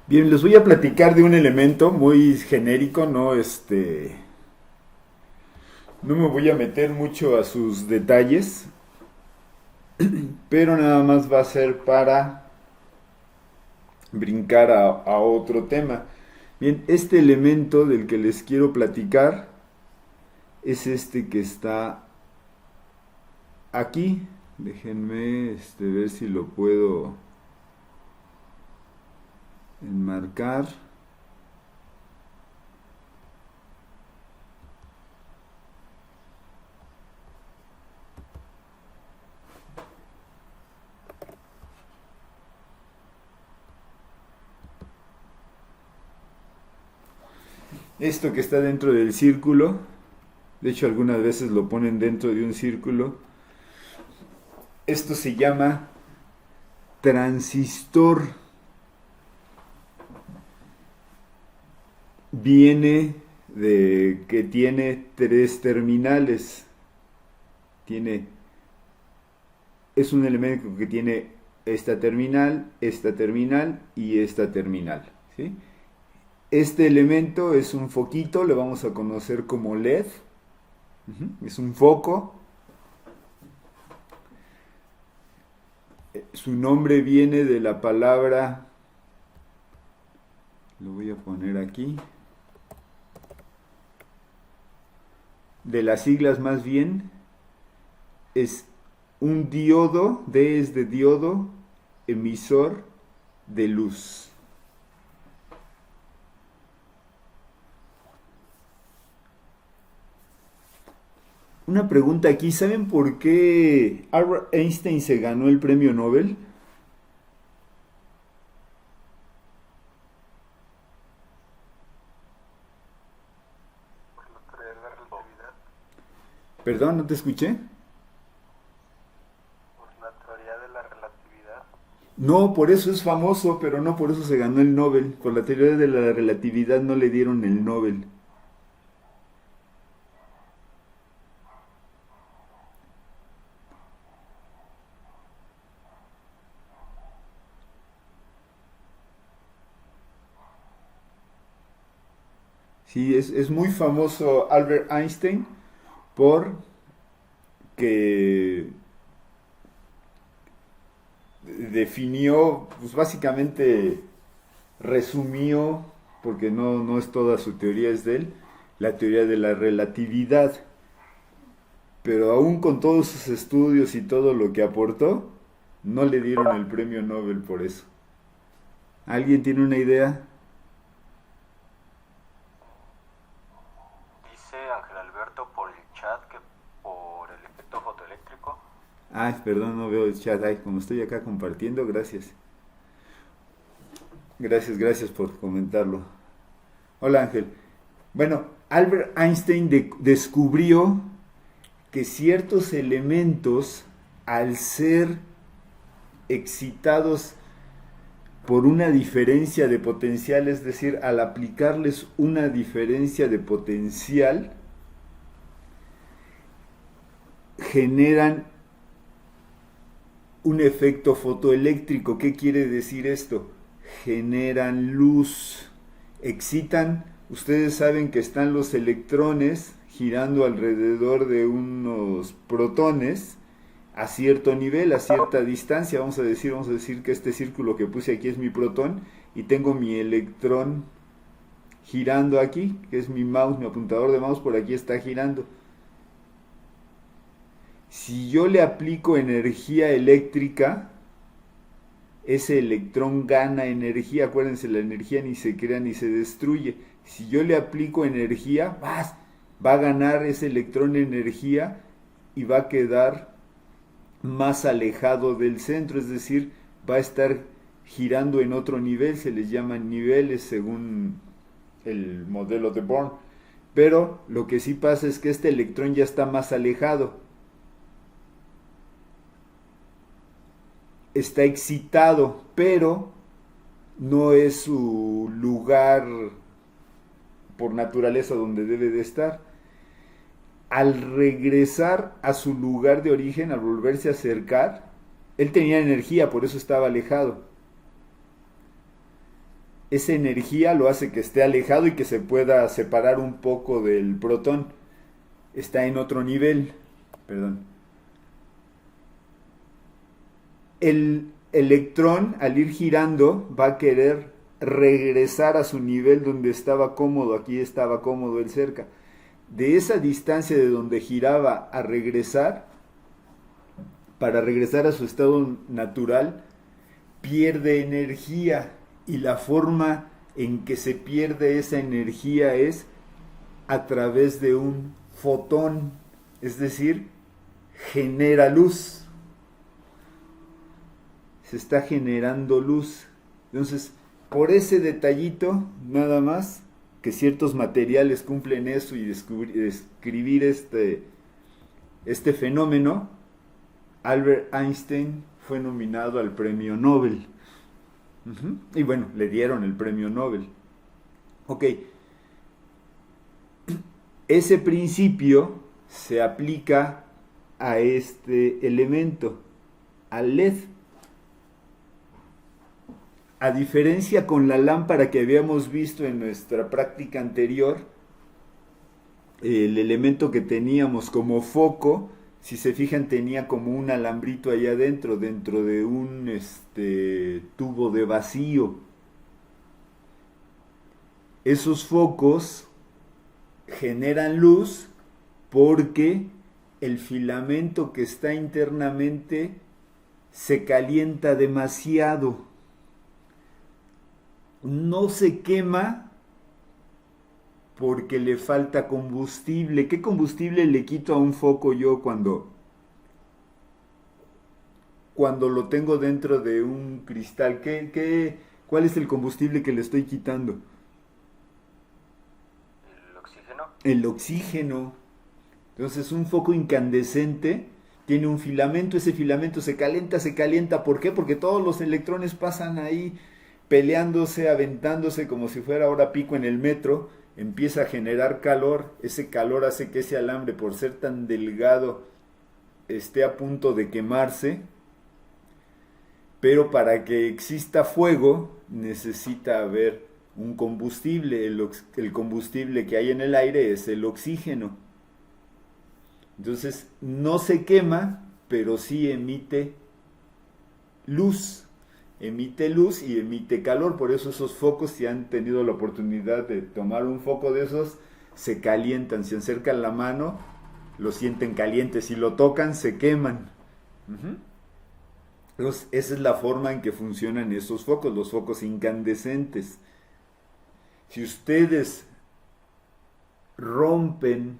Bien, les voy a platicar de un elemento muy genérico, no me voy a meter mucho a sus detalles, pero nada más va a ser para brincar a otro tema. Bien, este elemento del que les quiero platicar es este que está aquí. Déjenme ver si lo puedo enmarcar. Esto que está dentro del círculo, de hecho algunas veces lo ponen dentro de un círculo, esto se llama transistor. Viene de que tiene tres terminales. Tiene, es un elemento que tiene esta terminal y esta terminal. ¿Sí? Este elemento es un foquito, le vamos a conocer como LED. Es un foco. Su nombre viene de la palabra, lo voy a poner aquí, de las siglas más bien, es un diodo, D es de diodo, emisor de luz. Una pregunta aquí, ¿saben por qué Albert Einstein se ganó el premio Nobel? Por la teoría de la relatividad. Perdón, no te escuché. Por la teoría de la relatividad. No, por eso es famoso, pero no por eso se ganó el Nobel. Por la teoría de la relatividad no le dieron el Nobel. Sí, es muy famoso Albert Einstein por que definió, pues básicamente resumió, porque no es toda su teoría, es de él, la teoría de la relatividad. Pero aún con todos sus estudios y todo lo que aportó, no le dieron el premio Nobel por eso. ¿Alguien tiene una idea? Dice Ángel Alberto por el chat que por el efecto fotoeléctrico. Ay, perdón, no veo el chat. Ay, como estoy acá compartiendo, gracias. Gracias por comentarlo. Hola Ángel. Bueno, Albert Einstein descubrió que ciertos elementos, al ser excitados por una diferencia de potencial, es decir, al aplicarles una diferencia de potencial, generan un efecto fotoeléctrico. ¿Qué quiere decir esto? Generan luz, excitan. Ustedes saben que están los electrones girando alrededor de unos protones a cierto nivel, a cierta distancia. Vamos a decir que este círculo que puse aquí es mi protón y tengo mi electrón girando aquí, que es mi mouse, mi apuntador de mouse por aquí está girando. Si yo le aplico energía eléctrica, ese electrón gana energía. Acuérdense, la energía ni se crea ni se destruye. Si yo le aplico energía, va a ganar ese electrón energía y va a quedar más alejado del centro, es decir, va a estar girando en otro nivel. Se les llaman niveles según el modelo de Born. Pero lo que sí pasa es que este electrón ya está más alejado, está excitado, pero no es su lugar por naturaleza donde debe de estar. Al regresar a su lugar de origen, al volverse a acercar, él tenía energía, por eso estaba alejado. esa energía lo hace que esté alejado y que se pueda separar un poco del protón. Está en otro nivel, perdón. El electrón, al ir girando, va a querer regresar a su nivel donde estaba cómodo. Aquí estaba cómodo él cerca. De esa distancia de donde giraba a regresar, para regresar a su estado natural, pierde energía, y la forma en que se pierde esa energía es a través de un fotón, es decir, genera luz. Se está generando luz. Entonces, por ese detallito, nada más, que ciertos materiales cumplen eso, y describir este fenómeno, Albert Einstein fue nominado al premio Nobel. Y bueno, le dieron el premio Nobel. Ok, ese principio se aplica a este elemento, al LED. A diferencia con la lámpara que habíamos visto en nuestra práctica anterior, el elemento que teníamos como foco, si se fijan, tenía como un alambrito allá adentro, dentro de un tubo de vacío. Esos focos generan luz porque el filamento que está internamente se calienta demasiado. No se quema porque le falta combustible. ¿Qué combustible le quito a un foco yo cuando lo tengo dentro de un cristal? ¿Cuál es el combustible que le estoy quitando? ¿El oxígeno? El oxígeno. Entonces, un foco incandescente tiene un filamento, ese filamento se calienta. ¿Por qué? Porque todos los electrones pasan ahí peleándose, aventándose, como si fuera hora pico en el metro. Empieza a generar calor, ese calor hace que ese alambre, por ser tan delgado, esté a punto de quemarse, pero para que exista fuego necesita haber un combustible. El combustible que hay en el aire es el oxígeno. Entonces no se quema, pero sí emite luz. Emite luz y emite calor. Por eso esos focos, si han tenido la oportunidad de tomar un foco de esos, se calientan. Si acercan la mano, lo sienten caliente. Si lo tocan, se queman. Entonces, esa es la forma en que funcionan esos focos, los focos incandescentes. Si ustedes rompen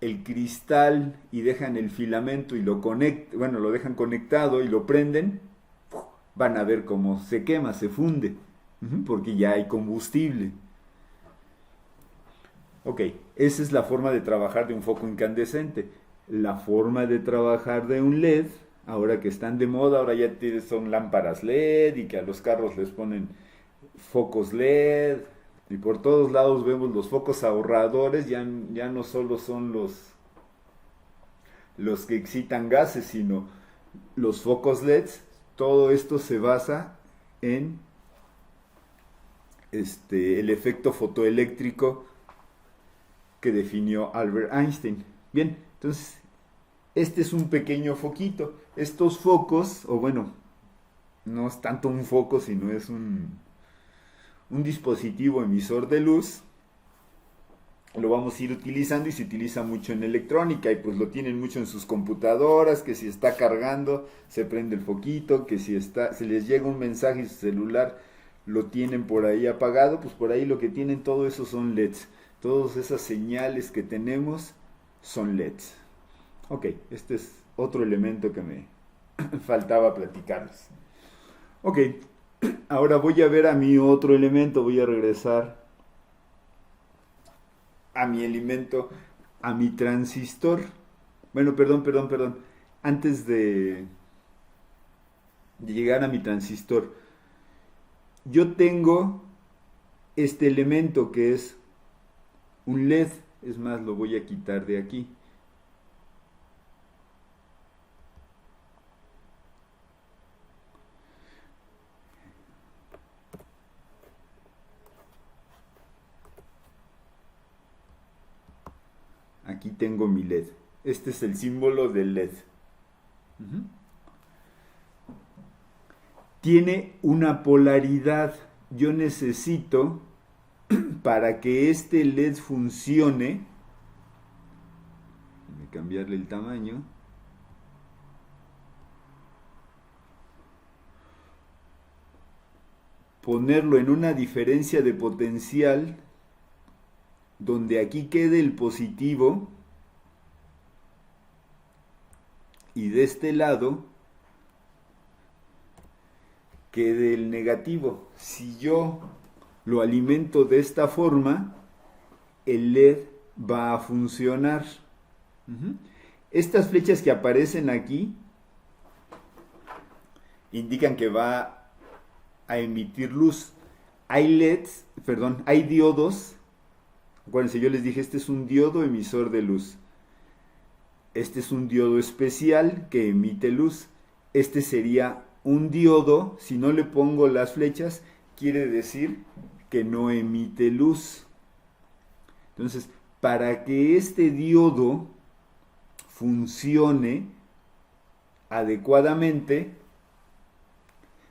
el cristal y dejan el filamento y lo dejan conectado y lo prenden, van a ver cómo se quema, se funde, porque ya hay combustible. Ok, esa es la forma de trabajar de un foco incandescente. La forma de trabajar de un LED, ahora que están de moda, ahora ya son lámparas LED y que a los carros les ponen focos LED, y por todos lados vemos los focos ahorradores. Ya no solo son los que excitan gases, sino los focos LEDs. Todo esto se basa en el efecto fotoeléctrico que definió Albert Einstein. Bien, entonces este es un pequeño foquito. Estos focos, o bueno, no es tanto un foco, sino es un dispositivo emisor de luz. Lo vamos a ir utilizando, y se utiliza mucho en electrónica, y pues lo tienen mucho en sus computadoras, que si está cargando se prende el foquito, que si se les llega un mensaje y su celular lo tienen por ahí apagado, pues por ahí lo que tienen todo eso son LEDs. Todas esas señales que tenemos son LEDs. Ok, este es otro elemento que me faltaba platicarles. Ok, ahora voy a ver a mi otro elemento, voy a regresar a mi elemento, a mi transistor. Bueno, perdón. Antes de llegar a mi transistor, yo tengo este elemento que es un LED. Es más, lo voy a quitar de aquí. aquí tengo mi LED. Este es el símbolo del LED. Tiene una polaridad. Yo necesito, para que este LED funcione, voy a cambiarle el tamaño. Ponerlo en una diferencia de potencial donde aquí quede el positivo y de este lado quede el negativo. Si yo lo alimento de esta forma, el LED va a funcionar. Estas flechas que aparecen aquí indican que va a emitir luz. Hay LEDs, perdón, hay diodos. Acuérdense, yo les dije, este es un diodo emisor de luz. Este es un diodo especial que emite luz. Este sería un diodo, si no le pongo las flechas, quiere decir que no emite luz. Entonces, para que este diodo funcione adecuadamente,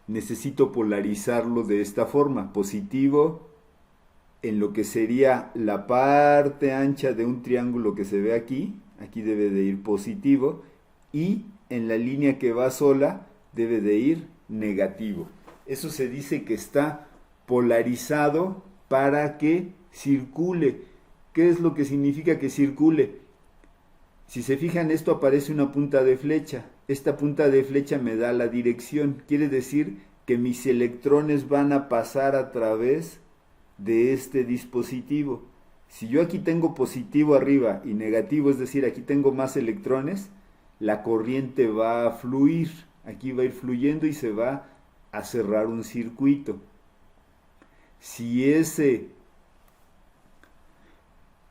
necesito polarizarlo de esta forma: positivo en lo que sería la parte ancha de un triángulo que se ve aquí, aquí debe de ir positivo, y en la línea que va sola debe de ir negativo. Eso se dice que está polarizado para que circule. ¿Qué es lo que significa que circule? Si se fijan, esto aparece una punta de flecha. Esta punta de flecha me da la dirección. Quiere decir que mis electrones van a pasar a través de este dispositivo. Si yo aquí tengo positivo arriba y negativo, es decir, aquí tengo más electrones, la corriente va a fluir. Aquí va a ir fluyendo y se va a cerrar un circuito. Si ese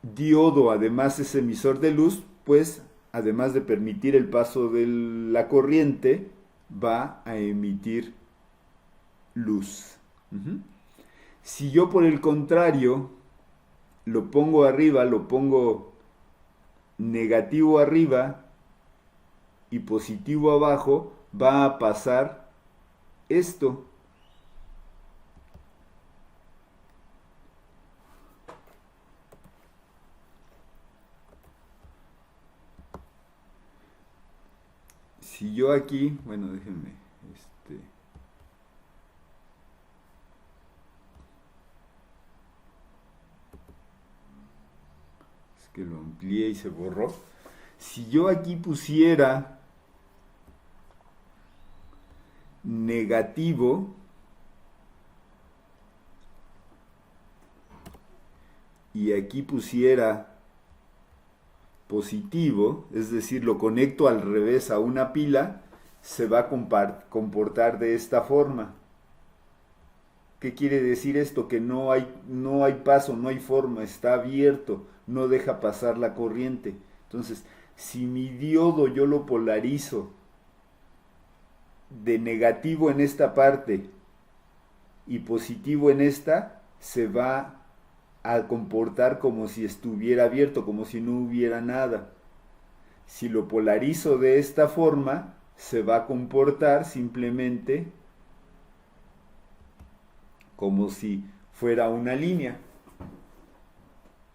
diodo además es emisor de luz, pues además de permitir el paso de la corriente, va a emitir luz. Si yo por el contrario lo pongo arriba, lo pongo negativo arriba y positivo abajo, va a pasar esto. Si yo aquí, bueno, déjenme, es que lo amplié y se borró. Si yo aquí pusiera negativo y aquí pusiera positivo, es decir, lo conecto al revés a una pila, se va a comportar de esta forma. ¿Qué quiere decir esto? Que no hay paso, no hay forma, está abierto, no deja pasar la corriente. Entonces, si mi diodo yo lo polarizo de negativo en esta parte y positivo en esta, se va a comportar como si estuviera abierto, como si no hubiera nada. Si lo polarizo de esta forma, se va a comportar simplemente como si fuera una línea.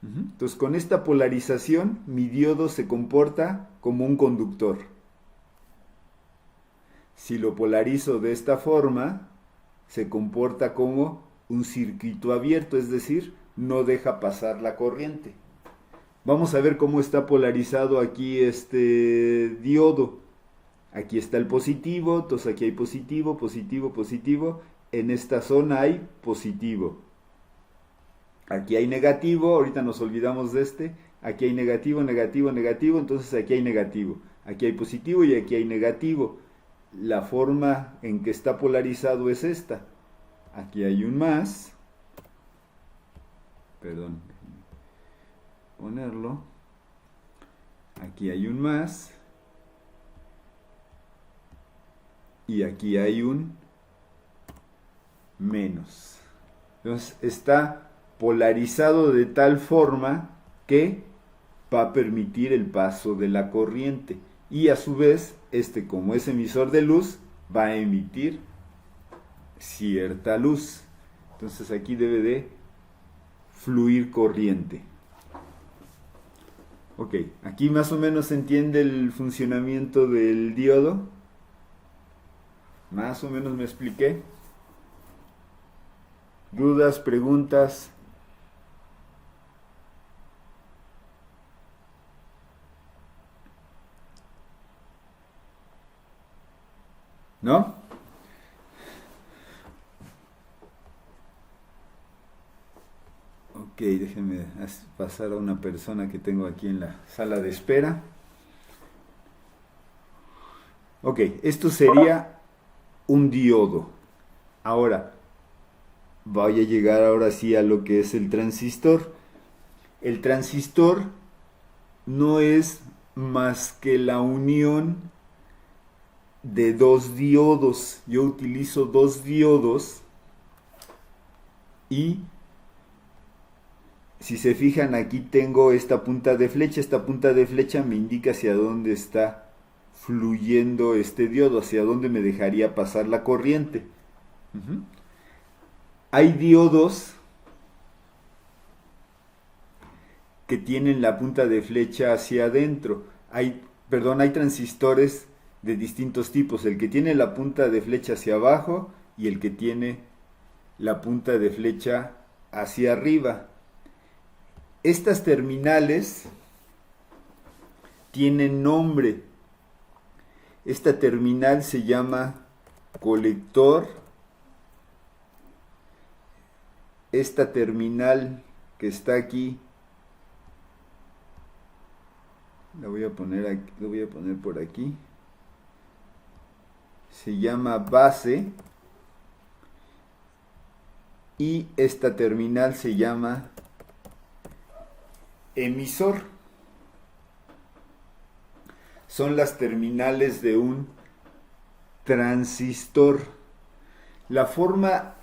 Entonces, con esta polarización, mi diodo se comporta como un conductor. Si lo polarizo de esta forma, se comporta como un circuito abierto, es decir, no deja pasar la corriente. Vamos a ver cómo está polarizado aquí este diodo. Aquí está el positivo, entonces aquí hay positivo, positivo, positivo. En esta zona hay positivo. Aquí hay negativo, ahorita nos olvidamos de este. Aquí hay negativo, negativo, negativo, entonces aquí hay negativo. Aquí hay positivo y aquí hay negativo. La forma en que está polarizado es esta. Aquí hay un más. Perdón. Ponerlo. Aquí hay un más. Y aquí hay un menos. Entonces está polarizado de tal forma que va a permitir el paso de la corriente. Y a su vez, como es emisor de luz, va a emitir cierta luz. Entonces aquí debe de fluir corriente. Ok, aquí más o menos se entiende el funcionamiento del diodo. Más o menos me expliqué. ¿Dudas, preguntas? ¿No? Ok, déjenme pasar a una persona que tengo aquí en la sala de espera. Ok, esto sería un diodo. Ahora, voy a llegar ahora sí a lo que es el transistor. El transistor no es más que la unión de dos diodos. Yo utilizo dos diodos y si se fijan, aquí tengo esta punta de flecha. Esta punta de flecha me indica hacia dónde está fluyendo este diodo, hacia dónde me dejaría pasar la corriente. Hay diodos que tienen la punta de flecha hacia adentro. Hay transistores de distintos tipos. El que tiene la punta de flecha hacia abajo y el que tiene la punta de flecha hacia arriba. Estas terminales tienen nombre. Esta terminal se llama colector. Esta terminal que está aquí, lo voy a poner por aquí. Se llama base. Y esta terminal se llama emisor. Son las terminales de un transistor. La forma,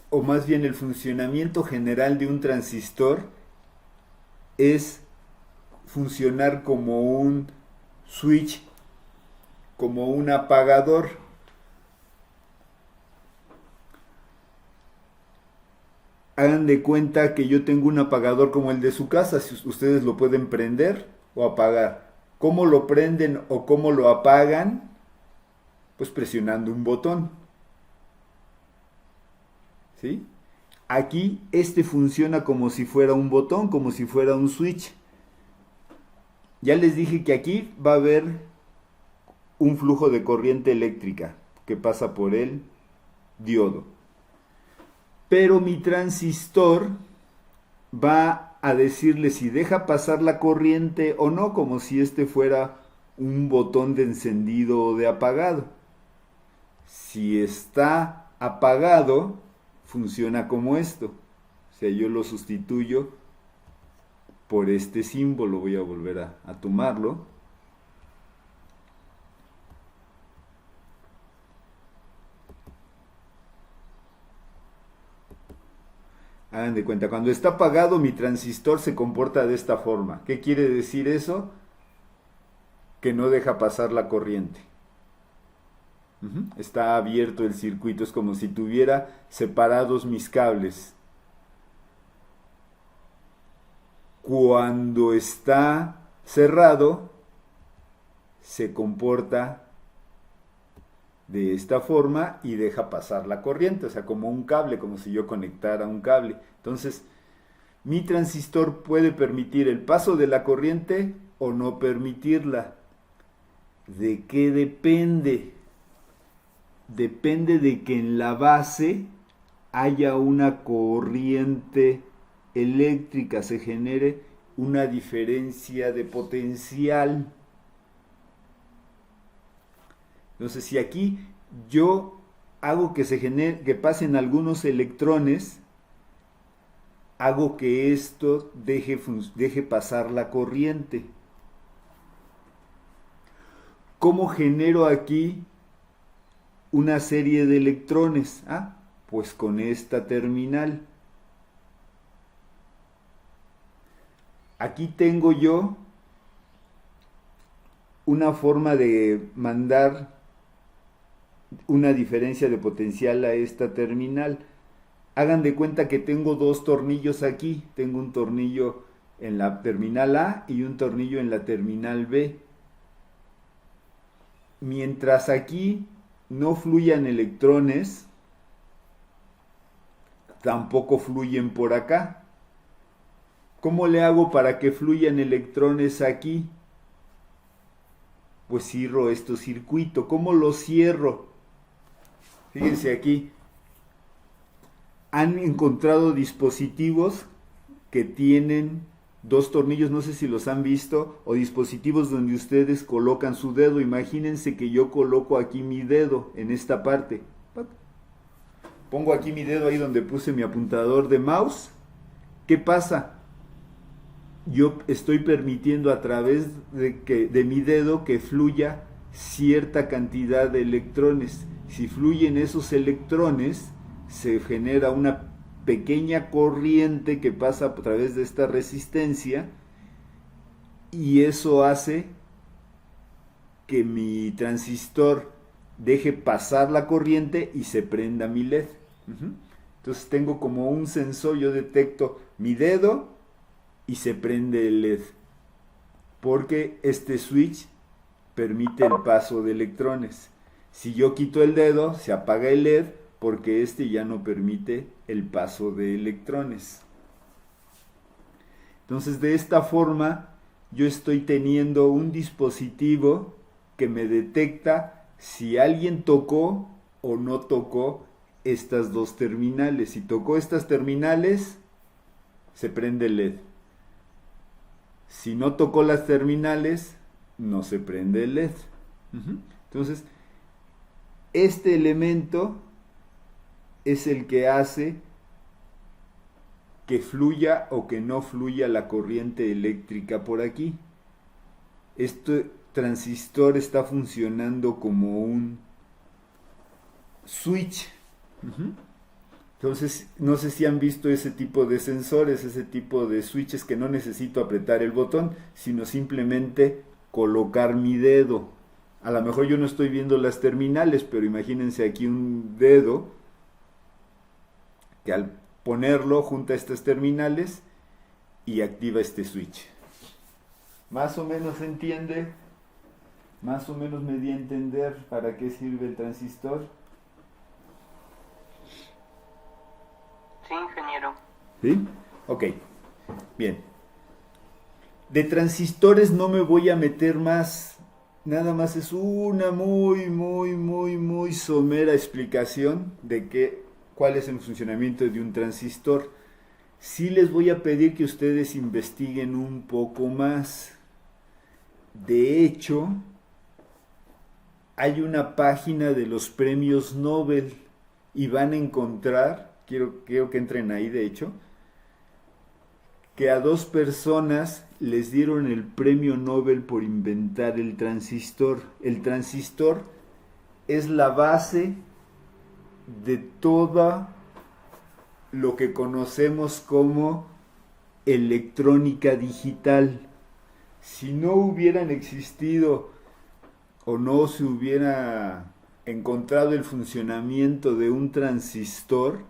o más bien el funcionamiento general de un transistor, es funcionar como un switch, como un apagador. Hagan de cuenta que yo tengo un apagador como el de su casa. Si ustedes lo pueden prender o apagar. ¿Cómo lo prenden o cómo lo apagan? Pues presionando un botón. ¿Sí? Aquí funciona como si fuera un botón, como si fuera un switch. Ya les dije que aquí va a haber un flujo de corriente eléctrica que pasa por el diodo. Pero mi transistor va a decirle si deja pasar la corriente o no, como si fuera un botón de encendido o de apagado. Si está apagado, funciona como esto. O sea, yo lo sustituyo por este símbolo. Voy a volver a tomarlo. Hagan de cuenta, cuando está apagado mi transistor se comporta de esta forma. ¿Qué quiere decir eso? Que no deja pasar la corriente. Está abierto el circuito, es como si tuviera separados mis cables. Cuando está cerrado, se comporta de esta forma y deja pasar la corriente, o sea, como un cable, como si yo conectara un cable. Entonces, mi transistor puede permitir el paso de la corriente o no permitirla. ¿De qué depende? Depende de que en la base haya una corriente eléctrica, se genere una diferencia de potencial. Entonces, si aquí yo hago que pasen algunos electrones, hago que esto deje pasar la corriente. ¿Cómo genero aquí una serie de electrones? Pues con esta terminal. Aquí tengo yo una forma de mandar una diferencia de potencial a esta terminal. Hagan de cuenta que tengo dos tornillos aquí. Tengo un tornillo en la terminal A y un tornillo en la terminal B. Mientras aquí no fluyan electrones, tampoco fluyen por acá. ¿Cómo le hago para que fluyan electrones aquí? Pues cierro este circuito. ¿Cómo lo cierro? Fíjense aquí. Han encontrado dispositivos que tienen dos tornillos, no sé si los han visto, o dispositivos donde ustedes colocan su dedo. Imagínense que yo coloco aquí mi dedo en esta parte. Pongo aquí mi dedo ahí donde puse mi apuntador de mouse. ¿Qué pasa? Yo estoy permitiendo a través de mi dedo que fluya cierta cantidad de electrones. Si fluyen esos electrones, se genera una pequeña corriente que pasa a través de esta resistencia y eso hace que mi transistor deje pasar la corriente y se prenda mi LED. Entonces tengo como un sensor, yo detecto mi dedo y se prende el LED porque este switch permite el paso de electrones. Si yo quito el dedo, se apaga el LED porque este ya no permite el paso de electrones. Entonces, de esta forma, yo estoy teniendo un dispositivo que me detecta si alguien tocó o no tocó estas dos terminales. Si tocó estas terminales, se prende el LED. Si no tocó las terminales, no se prende el LED. Entonces, este elemento es el que hace que fluya o que no fluya la corriente eléctrica por aquí. Este transistor está funcionando como un switch. Entonces, no sé si han visto ese tipo de sensores, ese tipo de switches que no necesito apretar el botón, sino simplemente colocar mi dedo. A lo mejor yo no estoy viendo las terminales, pero imagínense aquí un dedo que al ponerlo junta estas terminales y activa este switch. Más o menos se entiende, más o menos me di a entender para qué sirve el transistor. Sí, ingeniero. ¿Sí? Ok, bien. De transistores no me voy a meter más. Nada más es una muy somera explicación de cuál es el funcionamiento de un transistor. Sí les voy a pedir que ustedes investiguen un poco más. De hecho, hay una página de los premios Nobel y van a encontrar, quiero que entren ahí de hecho, que a dos personas les dieron el premio Nobel por inventar el transistor. El transistor es la base de todo lo que conocemos como electrónica digital. Si no hubieran existido o no se hubiera encontrado el funcionamiento de un transistor,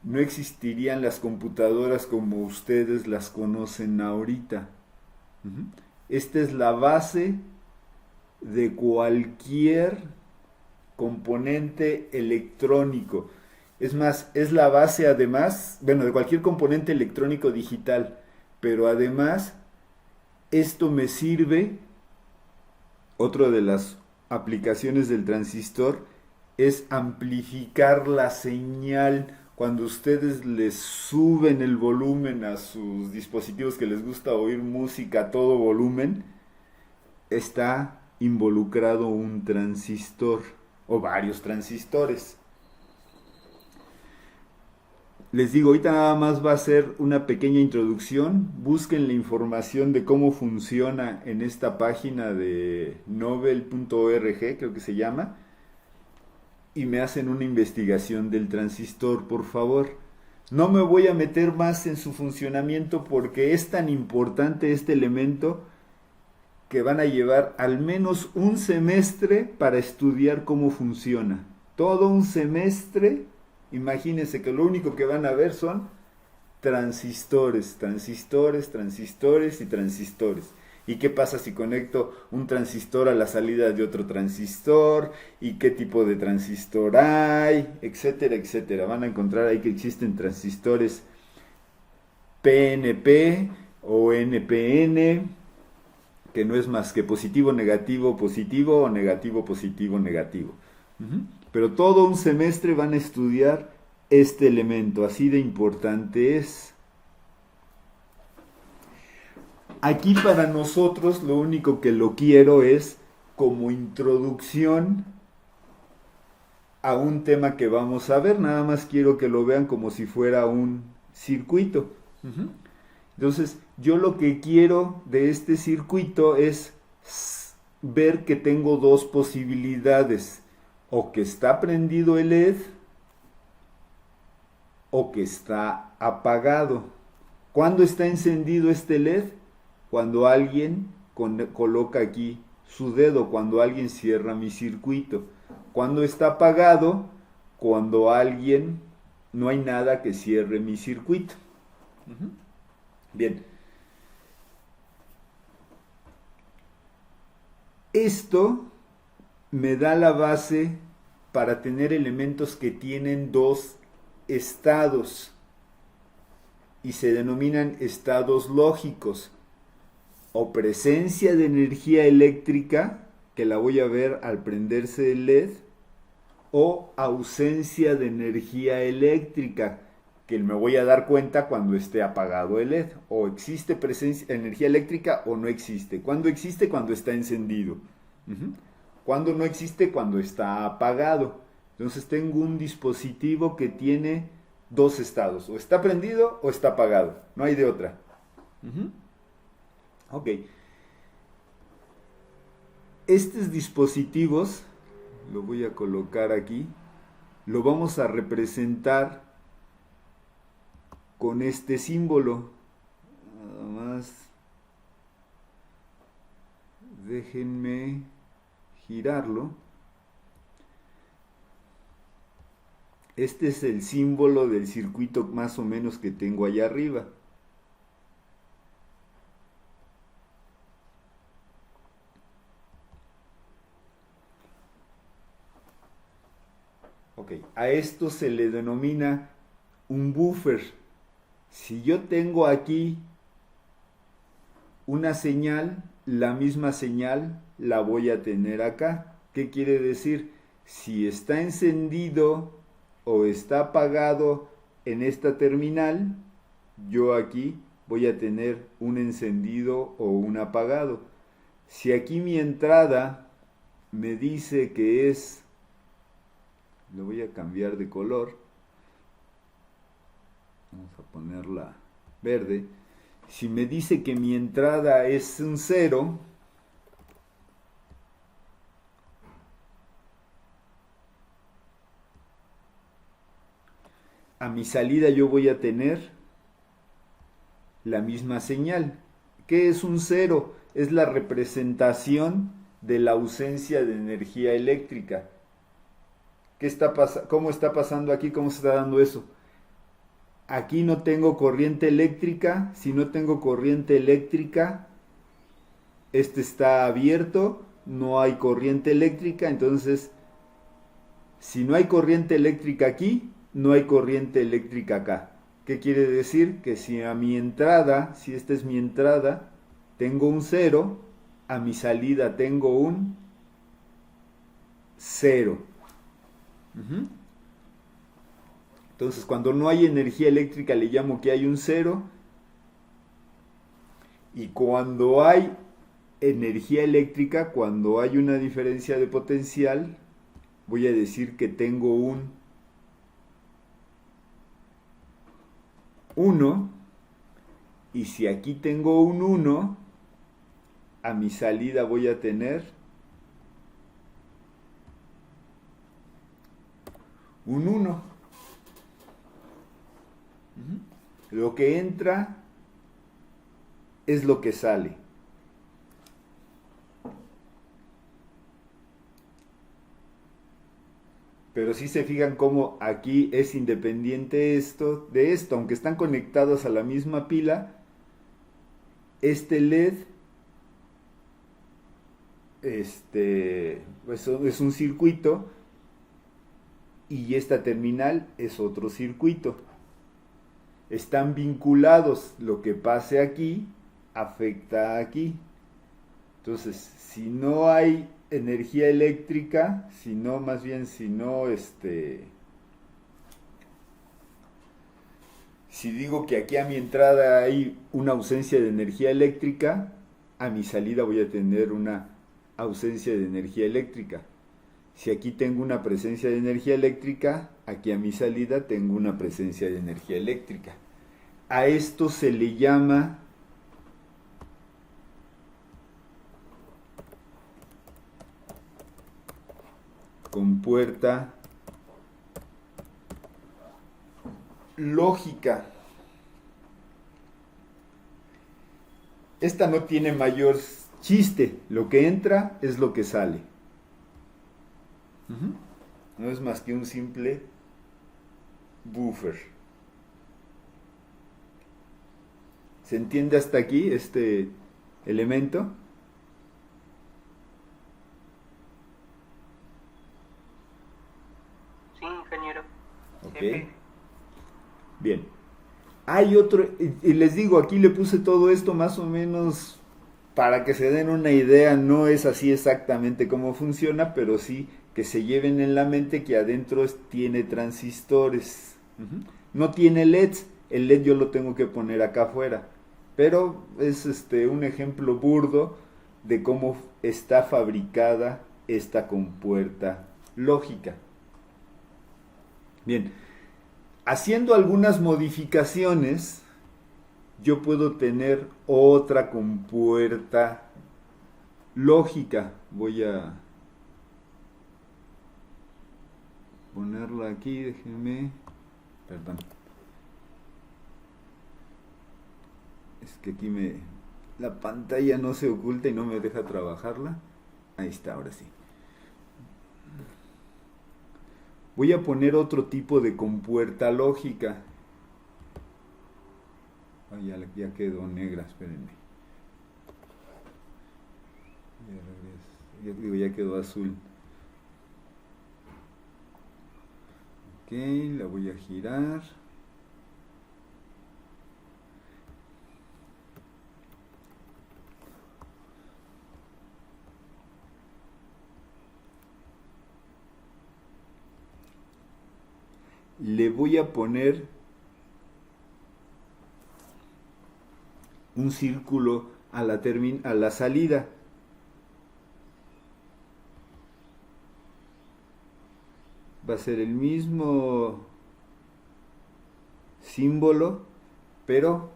no existirían las computadoras como ustedes las conocen ahorita. Esta es la base de cualquier componente electrónico. Es más, es la base además, bueno, de cualquier componente electrónico digital, pero además esto me sirve, otra de las aplicaciones del transistor es amplificar la señal. Cuando ustedes les suben el volumen a sus dispositivos que les gusta oír música a todo volumen, está involucrado un transistor o varios transistores. Les digo, ahorita nada más va a ser una pequeña introducción. Busquen la información de cómo funciona en esta página de nobel.org, creo que se llama, y me hacen una investigación del transistor, por favor. No me voy a meter más en su funcionamiento porque es tan importante este elemento que van a llevar al menos un semestre para estudiar cómo funciona. Todo un semestre, imagínense que lo único que van a ver son transistores, transistores, transistores y transistores. ¿Y qué pasa si conecto un transistor a la salida de otro transistor? ¿Y qué tipo de transistor hay? Etcétera, etcétera. Van a encontrar ahí que existen transistores PNP o NPN, que no es más que positivo, negativo, positivo o negativo, positivo, negativo. Pero todo un semestre van a estudiar este elemento, así de importante es. Aquí para nosotros lo único que lo quiero es como introducción a un tema que vamos a ver, nada más quiero que lo vean como si fuera un circuito. Entonces, yo lo que quiero de este circuito es ver que tengo dos posibilidades, o que está prendido el LED o que está apagado. ¿Cuándo está encendido este LED? Cuando alguien coloca aquí su dedo, cuando alguien cierra mi circuito. ¿Cuándo está apagado? Cuando alguien, no hay nada que cierre mi circuito. Bien. Esto me da la base para tener elementos que tienen dos estados y se denominan estados lógicos, o presencia de energía eléctrica, que la voy a ver al prenderse el LED, o ausencia de energía eléctrica, que me voy a dar cuenta cuando esté apagado el LED, o existe presencia energía eléctrica o no existe. ¿Cuándo existe? Cuando está encendido. ¿Cuándo no existe? Cuando está apagado. Entonces tengo un dispositivo que tiene dos estados, o está prendido o está apagado, no hay de otra. Ok. Estos dispositivos, lo voy a colocar aquí, lo vamos a representar con este símbolo. Nada más, déjenme girarlo. Este es el símbolo del circuito más o menos que tengo allá arriba. Ok, a esto se le denomina un buffer. Si yo tengo aquí una señal, la misma señal la voy a tener acá. ¿Qué quiere decir? Si está encendido o está apagado en esta terminal, yo aquí voy a tener un encendido o un apagado. Si aquí mi entrada me dice que es, lo voy a cambiar de color, vamos a ponerla verde. Si me dice que mi entrada es un 0, a mi salida yo voy a tener la misma señal. ¿Qué es un 0? Es la representación de la ausencia de energía eléctrica. ¿Cómo está pasando aquí? ¿Cómo se está dando eso? Aquí no tengo corriente eléctrica. Si no tengo corriente eléctrica, este está abierto, no hay corriente eléctrica. Entonces, si no hay corriente eléctrica aquí, no hay corriente eléctrica acá. ¿Qué quiere decir? Que si a mi entrada, si esta es mi entrada, tengo un 0, a mi salida tengo un 0. Entonces, cuando no hay energía eléctrica le llamo que hay un 0. Y cuando hay energía eléctrica, cuando hay una diferencia de potencial, voy a decir que tengo un 1. Y si aquí tengo un 1, a mi salida voy a tener un 1. Lo que entra es lo que sale. Pero si se fijan cómo aquí es independiente esto de esto, aunque están conectados a la misma pila, este LED pues es un circuito y esta terminal es otro circuito. Están vinculados, lo que pase aquí afecta aquí. Entonces, si no hay energía eléctrica, si no si digo que aquí a mi entrada hay una ausencia de energía eléctrica, a mi salida voy a tener una ausencia de energía eléctrica. Si aquí tengo una presencia de energía eléctrica, aquí a mi salida tengo una presencia de energía eléctrica. A esto se le llama compuerta lógica. Esta no tiene mayor chiste. Lo que entra es lo que sale. No es más que un simple buffer. ¿Se entiende hasta aquí este elemento? Sí, ingeniero. Ok. Sí. Bien. Hay otro, y les digo, aquí le puse todo esto más o menos para que se den una idea. No es así exactamente cómo funciona, pero sí que se lleven en la mente que adentro tiene transistores. No tiene LEDs. El LED yo lo tengo que poner acá afuera. Pero es un ejemplo burdo de cómo está fabricada esta compuerta lógica. Bien, haciendo algunas modificaciones, yo puedo tener otra compuerta lógica. Voy a ponerla aquí, déjenme, perdón. Es que aquí la pantalla no se oculta y no me deja trabajarla. Ahí está, ahora sí. Voy a poner otro tipo de compuerta lógica. Ay, ya quedó negra, espérenme. Ya quedó azul. Ok, la voy a girar. Le voy a poner un círculo a la salida. Va a ser el mismo símbolo, pero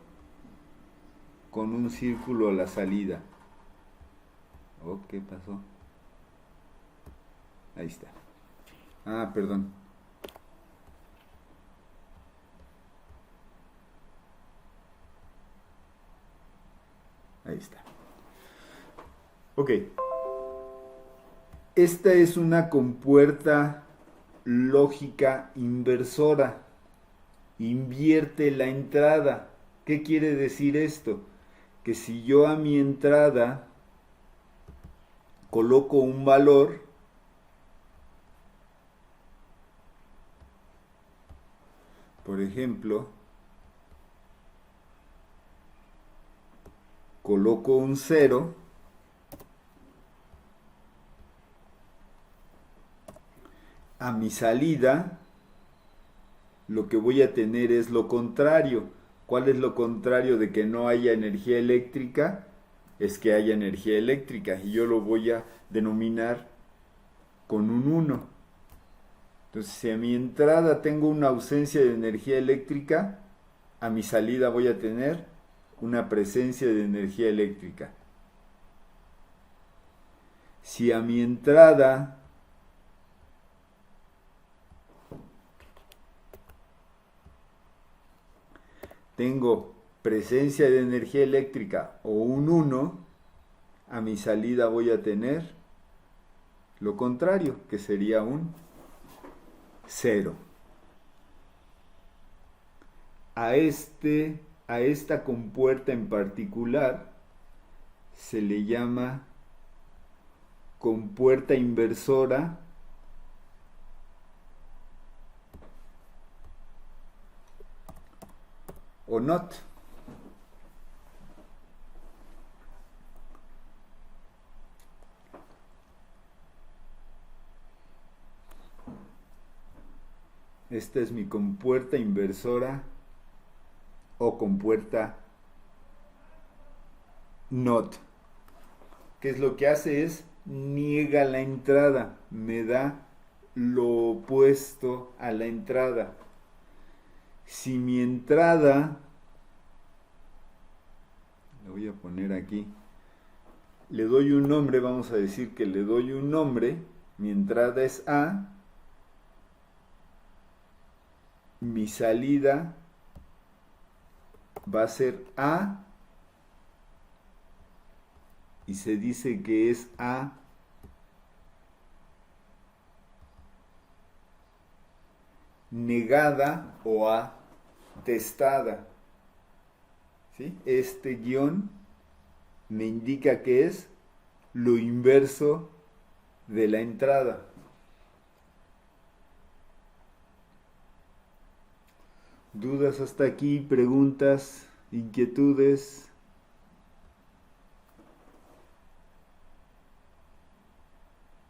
con un círculo a la salida. Oh, ¿qué pasó? Ahí está. Ah, perdón. Ahí está. Ok. Esta es una compuerta lógica inversora. Invierte la entrada. ¿Qué quiere decir esto? Que si yo a mi entrada coloco un valor, por ejemplo, coloco un 0, a mi salida lo que voy a tener es lo contrario. ¿Cuál es lo contrario de que no haya energía eléctrica? Es que haya energía eléctrica, y yo lo voy a denominar con un 1. Entonces, si a mi entrada tengo una ausencia de energía eléctrica, a mi salida voy a tener una presencia de energía eléctrica. Si a mi entrada tengo presencia de energía eléctrica o un 1, a mi salida voy a tener lo contrario, que sería un 0. A esta compuerta en particular se le llama compuerta inversora o NOT. Esta es mi compuerta inversora o compuerta NOT. ¿Qué es lo que hace? Es niega la entrada, me da lo opuesto a la entrada. Si mi entrada, lo voy a poner aquí, le doy un nombre, vamos a decir que le doy un nombre, mi entrada es A, mi salida va a ser A, y se dice que es A negada o A testada. ¿Sí? Este guión me indica que es lo inverso de la entrada. ¿Dudas hasta aquí? ¿Preguntas? ¿Inquietudes?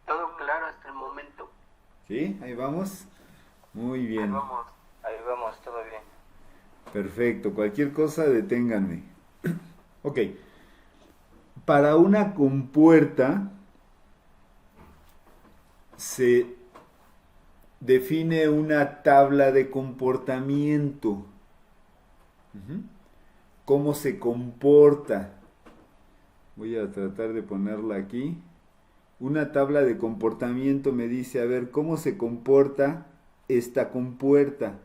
Todo claro hasta el momento. ¿Sí? Ahí vamos. Muy bien. Ahí vamos, todo bien. Perfecto. Cualquier cosa, deténganme. Ok. Para una compuerta se define una tabla de comportamiento. ¿Cómo se comporta? Voy a tratar de ponerla aquí. Una tabla de comportamiento me dice, a ver, ¿cómo se comporta esta compuerta?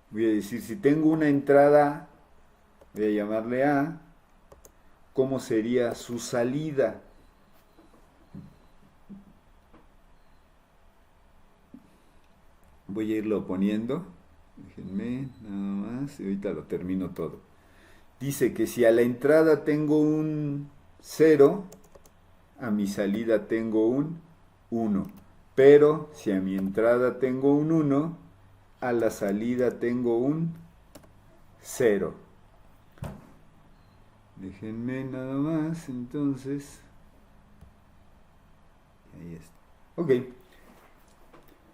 Voy a decir, si tengo una entrada, voy a llamarle A, ¿cómo sería su salida? Voy a irlo poniendo. Déjenme nada más y ahorita lo termino todo. Dice que si a la entrada tengo un 0, a mi salida tengo un 1. Pero si a mi entrada tengo un 1, a la salida tengo un 0. Déjenme nada más, entonces. Ahí está. Ok.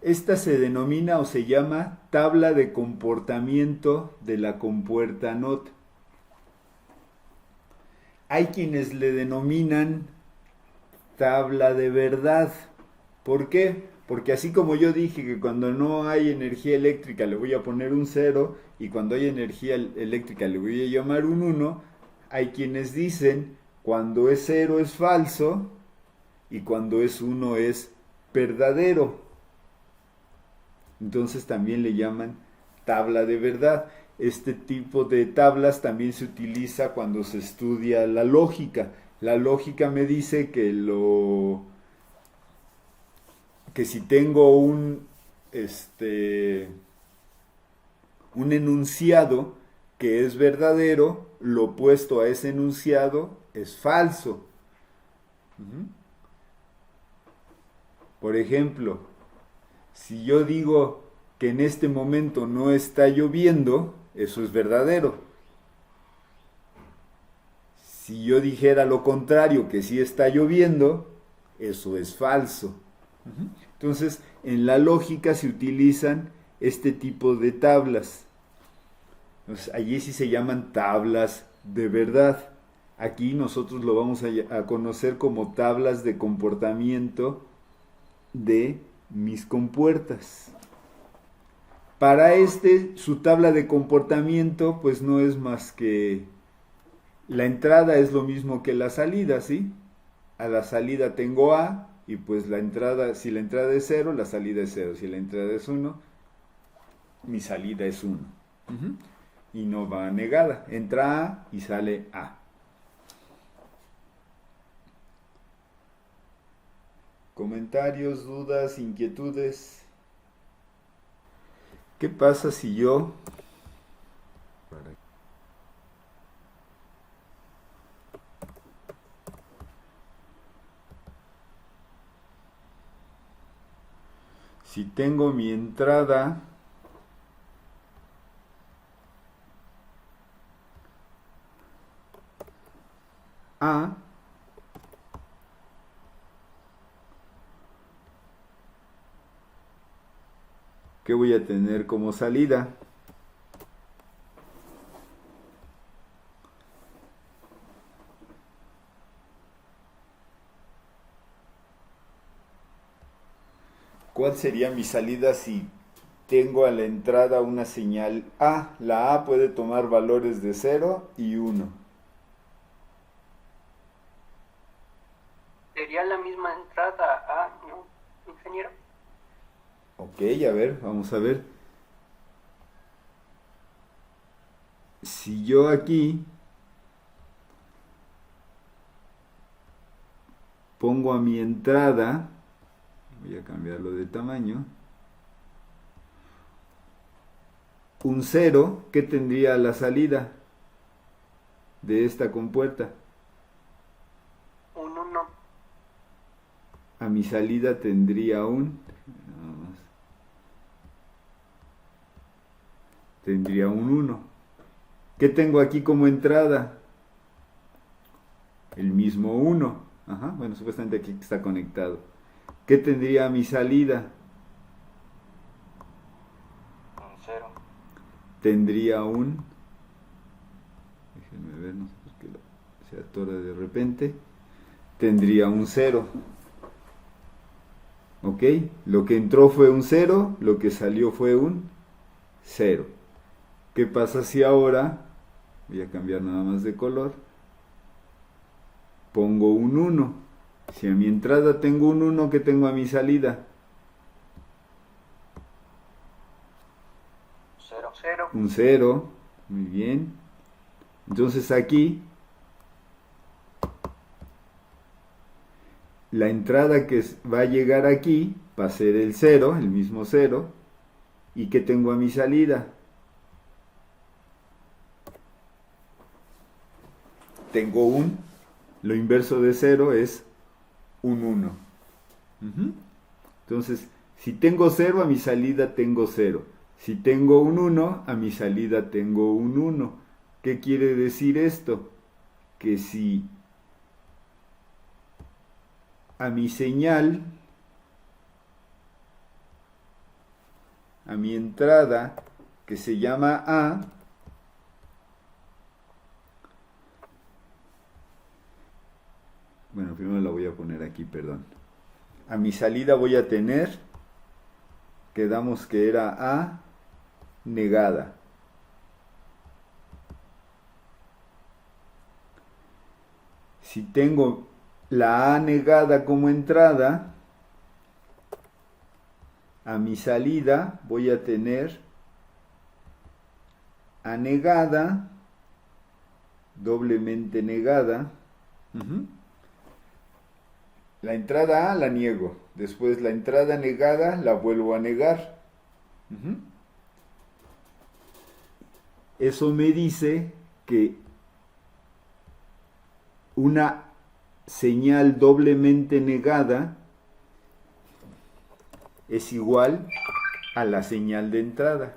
Esta se denomina o se llama tabla de comportamiento de la compuerta NOT. Hay quienes le denominan tabla de verdad. ¿Por qué? Porque así como yo dije que cuando no hay energía eléctrica le voy a poner un 0 y cuando hay energía eléctrica le voy a llamar un 1, hay quienes dicen cuando es 0 es falso y cuando es 1 es verdadero. Entonces también le llaman tabla de verdad. Este tipo de tablas también se utiliza cuando se estudia la lógica. La lógica me dice que si tengo un enunciado que es verdadero, lo opuesto a ese enunciado es falso. Por ejemplo, si yo digo que en este momento no está lloviendo, eso es verdadero. Si yo dijera lo contrario, que sí está lloviendo, eso es falso. Entonces, en la lógica se utilizan este tipo de tablas. Entonces, allí sí se llaman tablas de verdad. Aquí nosotros lo vamos a conocer como tablas de comportamiento de mis compuertas. Para su tabla de comportamiento, pues no es más que la entrada es lo mismo que la salida, ¿sí? A la salida tengo A, y pues la entrada, si la entrada es 0, la salida es 0. Si la entrada es 1, mi salida es 1. y no va negada. Entra A y sale A. Comentarios, dudas, inquietudes. ¿Qué pasa si yo si tengo mi entrada A ¿qué voy a tener como salida? ¿Cuál sería mi salida si tengo a la entrada una señal A? La A puede tomar valores de 0 y 1. Sería la misma entrada A, ¿no, ingeniero? Ok, a ver, vamos a ver. Si yo aquí pongo a mi entrada, voy a cambiarlo de tamaño, un 0, ¿qué tendría a la salida de esta compuerta? Un 1. A mi salida tendría tendría un 1. ¿Qué tengo aquí como entrada? El mismo 1. Ajá, bueno, supuestamente aquí está conectado. ¿Qué tendría a mi salida? Un 0. Tendría déjenme ver, no sé por qué se atora de repente. Tendría un 0. ¿Ok? Lo que entró fue un 0, lo que salió fue un 0. ¿Qué pasa si ahora, voy a cambiar nada más de color, pongo un 1? Si a mi entrada tengo un 1, ¿qué tengo a mi salida? 0. 0. Un 0, muy bien. Entonces aquí, la entrada que va a llegar aquí va a ser el 0, el mismo 0. ¿Y qué tengo a mi salida? Tengo lo inverso de 0 es un 1. Entonces, si tengo 0, a mi salida tengo 0. Si tengo un 1, a mi salida tengo un 1. ¿Qué quiere decir esto? Que si a mi señal, a mi entrada, que se llama A, bueno, primero la voy a poner aquí, perdón. A mi salida voy a tener, quedamos que era A negada. Si tengo la A negada como entrada, a mi salida voy a tener A negada, doblemente negada. La entrada A la niego, después la entrada negada la vuelvo a negar. Eso me dice que una señal doblemente negada es igual a la señal de entrada.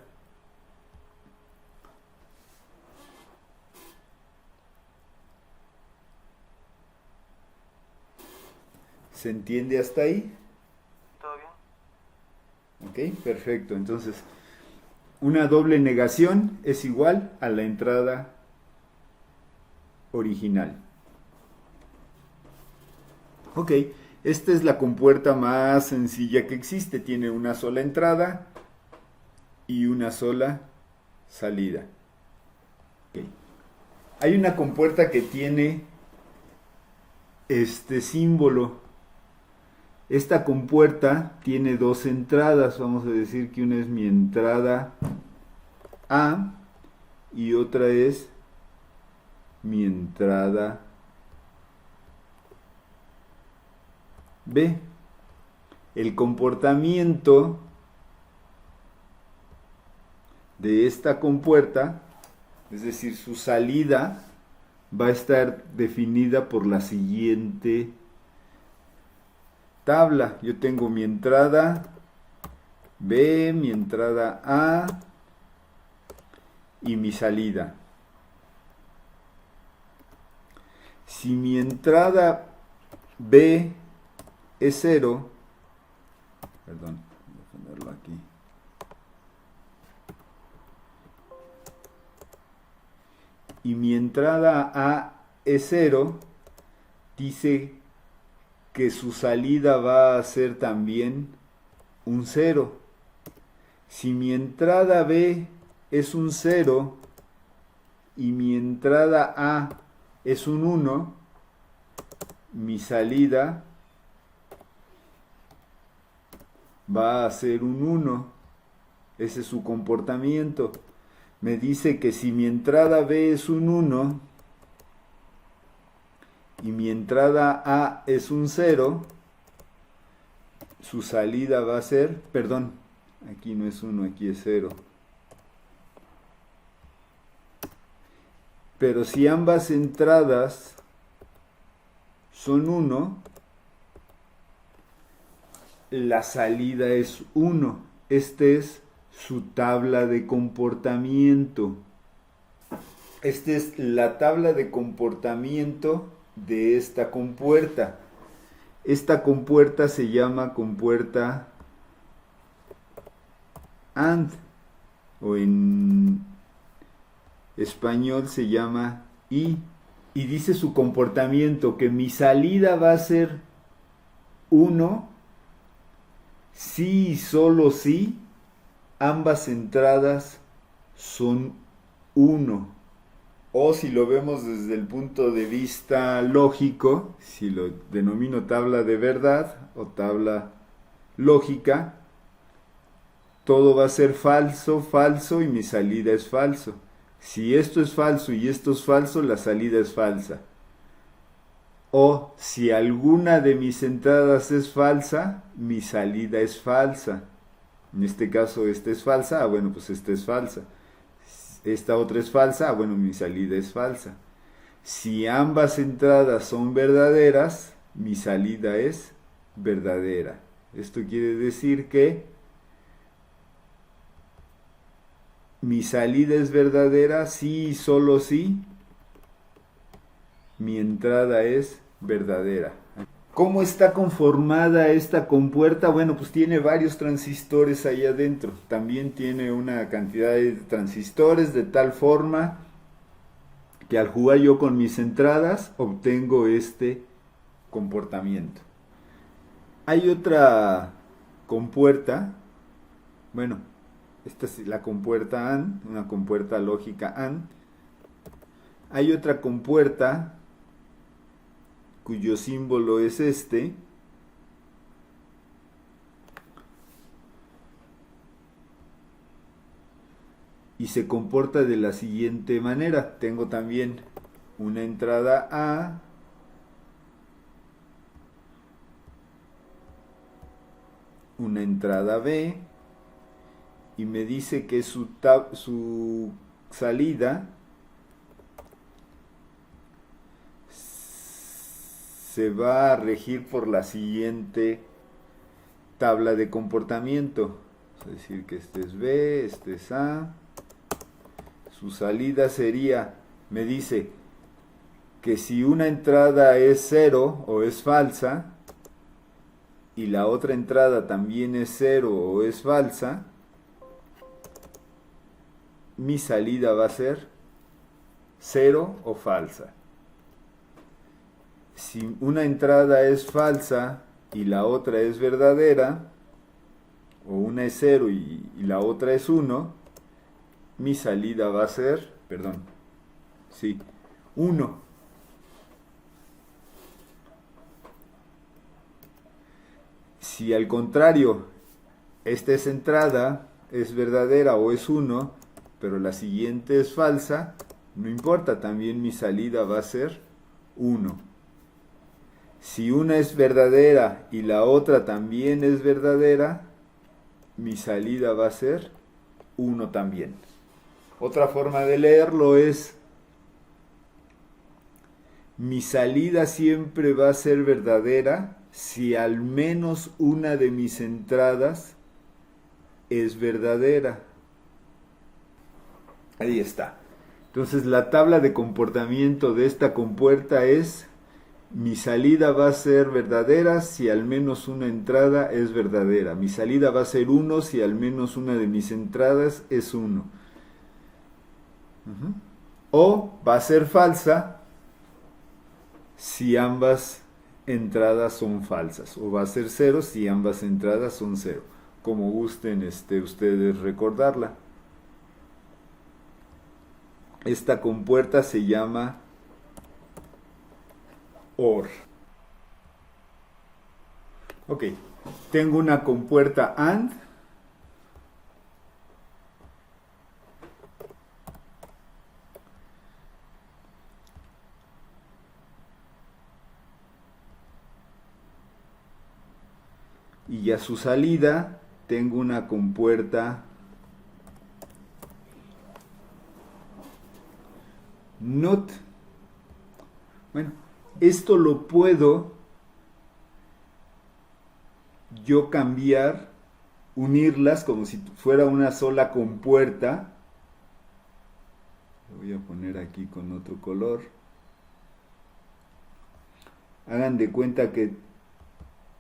¿Se entiende hasta ahí? ¿Todo bien? Ok, perfecto. Entonces, una doble negación es igual a la entrada original. Ok, esta es la compuerta más sencilla que existe. Tiene una sola entrada y una sola salida. Okay. Hay una compuerta que tiene este símbolo. Esta compuerta tiene dos entradas. Vamos a decir que una es mi entrada A y otra es mi entrada B. El comportamiento de esta compuerta, es decir, su salida, va a estar definida por la siguiente tabla. Yo tengo mi entrada B, mi entrada A y mi salida. Si mi entrada B es 0, perdón, voy a ponerlo aquí. Y mi entrada A es 0, dice que su salida va a ser también un 0. Si mi entrada B es un 0 y mi entrada A es un 1, mi salida va a ser un 1. Ese es su comportamiento. Me dice que si mi entrada B es un 1 y mi entrada A es un 0, su salida va a ser, perdón, aquí no es 1, aquí es 0. Pero si ambas entradas son 1, la salida es 1. Esta es su tabla de comportamiento. Esta es la tabla de comportamiento de esta compuerta. Esta compuerta se llama compuerta AND, o en español se llama y dice su comportamiento que mi salida va a ser 1 si y solo si ambas entradas son 1. O si lo vemos desde el punto de vista lógico, si lo denomino tabla de verdad o tabla lógica, todo va a ser falso, falso y mi salida es falso. Si esto es falso y esto es falso, la salida es falsa. O si alguna de mis entradas es falsa, mi salida es falsa. En este caso esta es falsa, bueno, pues esta es falsa. Esta otra es falsa, bueno, mi salida es falsa. Si ambas entradas son verdaderas, mi salida es verdadera. Esto quiere decir que mi salida es verdadera si y solo si mi entrada es verdadera. ¿Cómo está conformada esta compuerta? Bueno, pues tiene varios transistores ahí adentro. También tiene una cantidad de transistores de tal forma que al jugar yo con mis entradas obtengo este comportamiento. Hay otra compuerta, bueno, esta es la compuerta AND, una compuerta lógica AND. Hay otra compuerta cuyo símbolo es este, y se comporta de la siguiente manera. Tengo también una entrada A, una entrada B, y me dice que su salida se va a regir por la siguiente tabla de comportamiento. Es decir, que este es B, este es A. Su salida sería, me dice que si una entrada es 0 o es falsa, y la otra entrada también es 0 o es falsa, mi salida va a ser 0 o falsa. Si una entrada es falsa y la otra es verdadera, o una es 0 y la otra es 1, mi salida va a ser, 1. Si al contrario, esta es entrada, es verdadera o es 1, pero la siguiente es falsa, no importa, también mi salida va a ser 1. Si una es verdadera y la otra también es verdadera, mi salida va a ser 1 también. Otra forma de leerlo es: mi salida siempre va a ser verdadera si al menos una de mis entradas es verdadera. Ahí está. Entonces la tabla de comportamiento de esta compuerta es: mi salida va a ser verdadera si al menos una entrada es verdadera. Mi salida va a ser 1 si al menos una de mis entradas es 1. O va a ser falsa si ambas entradas son falsas. O va a ser 0 si ambas entradas son 0. Como gusten ustedes recordarla. Esta compuerta se llama OR. Ok, tengo una compuerta AND. Y a su salida tengo una compuerta NOT. Bueno, esto lo puedo yo cambiar, unirlas como si fuera una sola compuerta. Lo voy a poner aquí con otro color. Hagan de cuenta que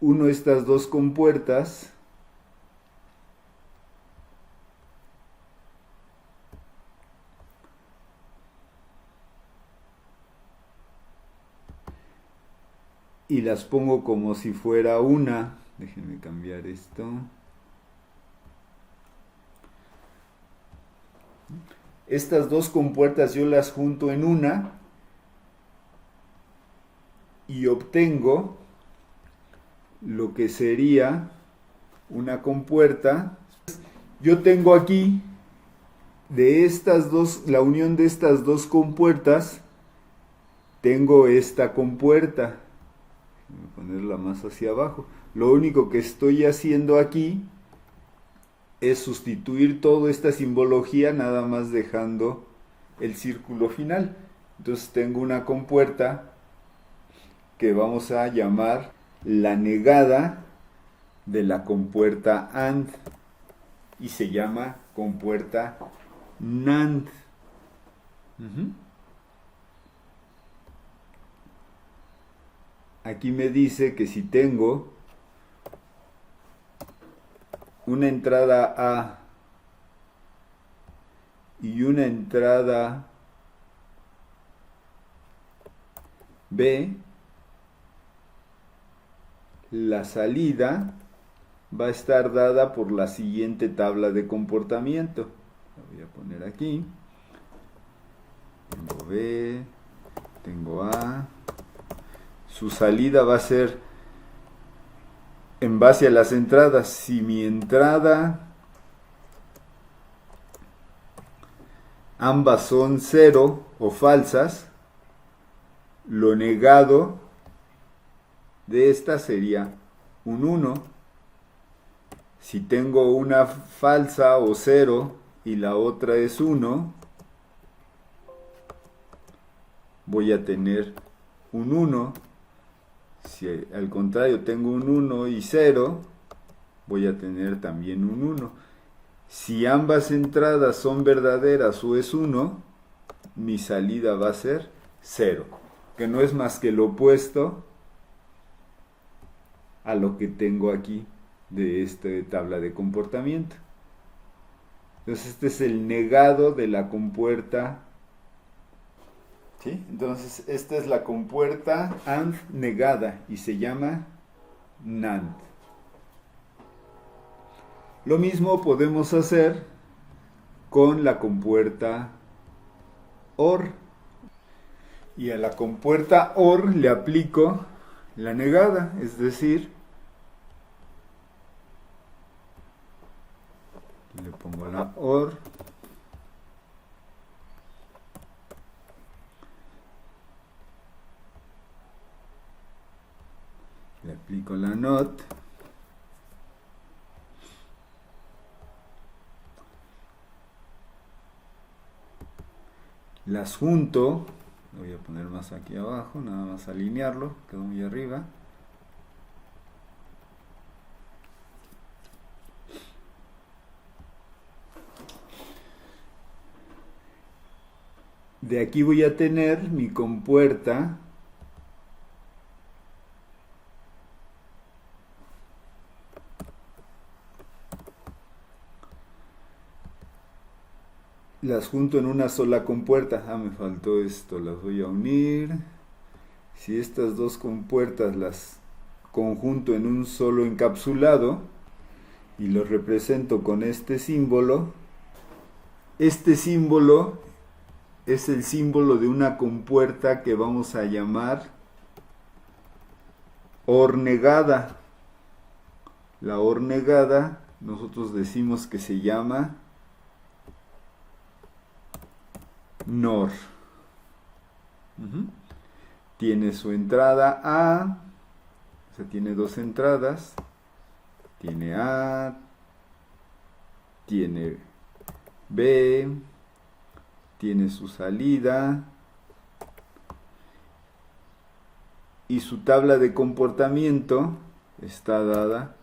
uno de estas dos compuertas y las pongo como si fuera una. Déjenme cambiar esto. Estas dos compuertas yo las junto en una y obtengo lo que sería una compuerta. Yo tengo aquí de estas dos, la unión de estas dos compuertas, tengo esta compuerta. Voy a ponerla más hacia abajo. Lo único que estoy haciendo aquí es sustituir toda esta simbología, nada más dejando el círculo final. Entonces tengo una compuerta que vamos a llamar la negada de la compuerta AND y se llama compuerta NAND. Aquí me dice que si tengo una entrada A y una entrada B, la salida va a estar dada por la siguiente tabla de comportamiento. La voy a poner aquí. Tengo B, tengo A. Su salida va a ser en base a las entradas. Si mi entrada ambas son 0 o falsas, lo negado de esta sería un 1. Si tengo una falsa o 0 y la otra es 1, voy a tener un 1. Si al contrario tengo un 1 y 0, voy a tener también un 1. Si ambas entradas son verdaderas o es 1, mi salida va a ser 0, que no es más que el opuesto a lo que tengo aquí de esta tabla de comportamiento. Entonces este es el negado de la compuerta. ¿Sí? Entonces esta es la compuerta AND negada y se llama NAND. Lo mismo podemos hacer con la compuerta OR. Y a la compuerta OR le aplico la negada, es decir, le pongo la OR Aplico la NOT. Las junto. Lo voy a poner más aquí abajo, nada más alinearlo, quedó muy arriba. De aquí voy a tener mi compuerta las junto en una sola compuerta. Me faltó esto, las voy a unir. Si estas dos compuertas las conjunto en un solo encapsulado y lo represento con este símbolo es el símbolo de una compuerta que vamos a llamar OR negada. La OR negada nosotros decimos que se llama NOR. Tiene su entrada A, o sea, tiene dos entradas, tiene A, tiene B, tiene su salida y su tabla de comportamiento está dada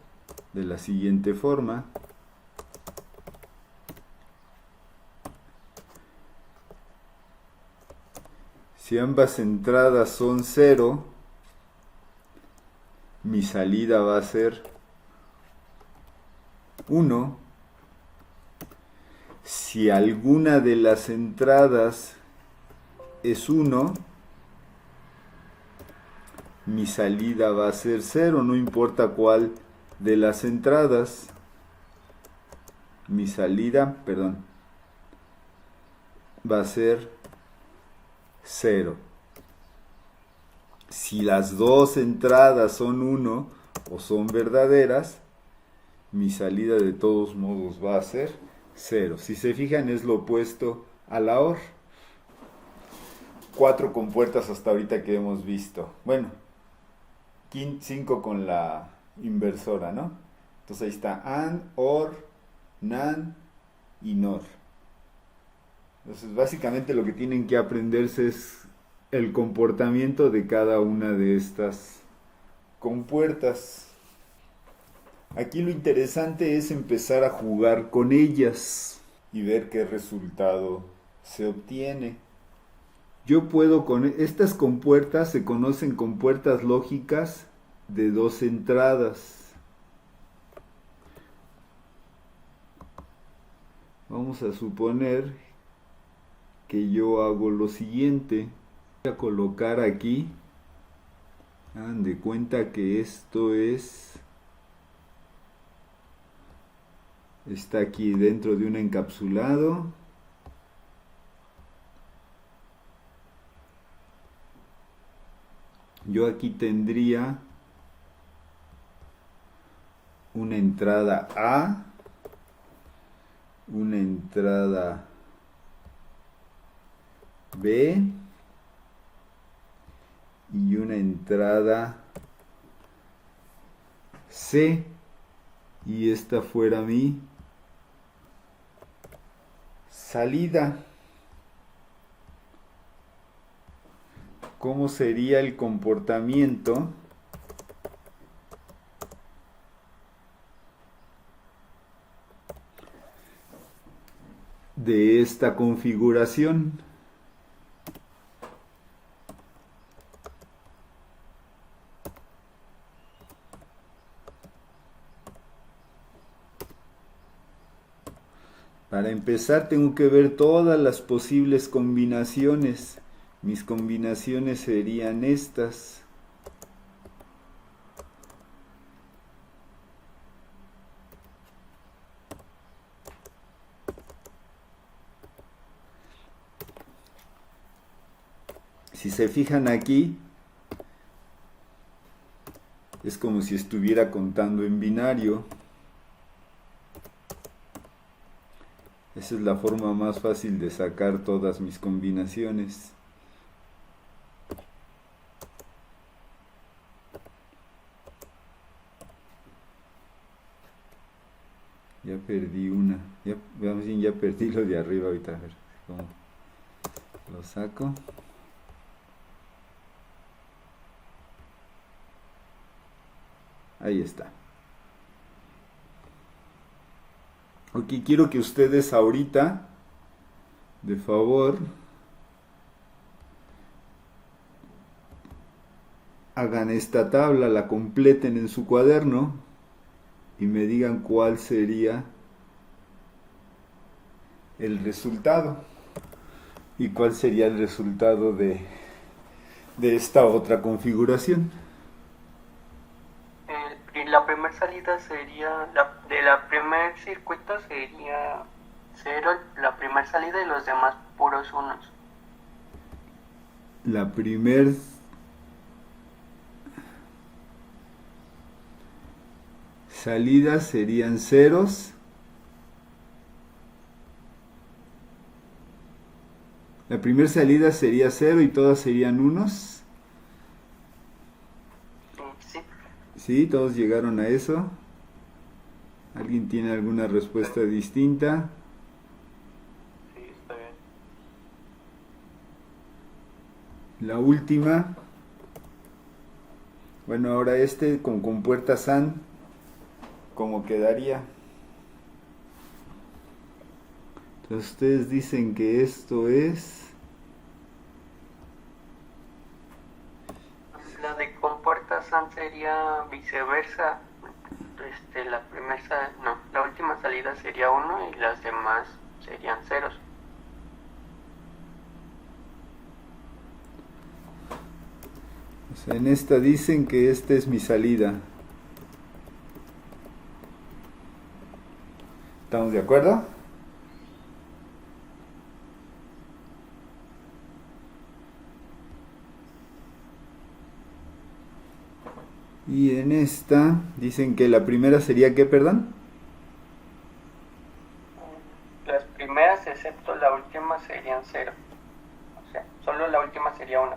de la siguiente forma. Si ambas entradas son 0, mi salida va a ser 1. Si alguna de las entradas es 1, mi salida va a ser 0, no importa cuál de las entradas. Mi salida, va a ser 0. Si las dos entradas son 1 o son verdaderas, mi salida de todos modos va a ser 0. Si se fijan, es lo opuesto a la OR. 4 compuertas hasta ahorita que hemos visto. Bueno, 5 con la inversora, ¿no? Entonces ahí está AND, OR, NAND y NOR. Entonces básicamente lo que tienen que aprenderse es el comportamiento de cada una de estas compuertas. Aquí lo interesante es empezar a jugar con ellas y ver qué resultado se obtiene. Yo puedo con estas compuertas, se conocen compuertas lógicas de 2 entradas. Vamos a suponer que yo hago lo siguiente. Voy a colocar aquí, hagan de cuenta que esto está aquí dentro de un encapsulado. Yo aquí tendría una entrada A, una entrada B y una entrada C, y esta fuera mi salida. ¿Cómo sería el comportamiento de esta configuración? Para empezar tengo que ver todas las posibles combinaciones. Mis combinaciones serían estas. Si se fijan aquí, es como si estuviera contando en binario. Esa es la forma más fácil de sacar todas mis combinaciones. Ya perdí una. Ya perdí lo de arriba ahorita. A ver cómo lo saco. Ahí está. Ok, quiero que ustedes ahorita, de favor, hagan esta tabla, la completen en su cuaderno y me digan cuál sería el resultado y cuál sería el resultado de esta otra configuración. La primera salida sería, de la primer circuito sería 0, la primera salida y los demás puros unos. La primer salida serían ceros. La primera salida sería 0 y todas serían unos. Sí. Sí, todos llegaron a eso. ¿Alguien tiene alguna respuesta distinta? Sí, está bien. La última. Bueno, ahora con compuertas AND, ¿cómo quedaría? Entonces ustedes dicen que esto es... La de compuertas AND sería viceversa. La última salida sería 1 y las demás serían ceros. O sea, en esta dicen que esta es mi salida. ¿Estamos de acuerdo? Y en esta dicen que la primera sería ¿qué, perdón? Las primeras, excepto la última, serían 0. O sea, solo la última sería 1.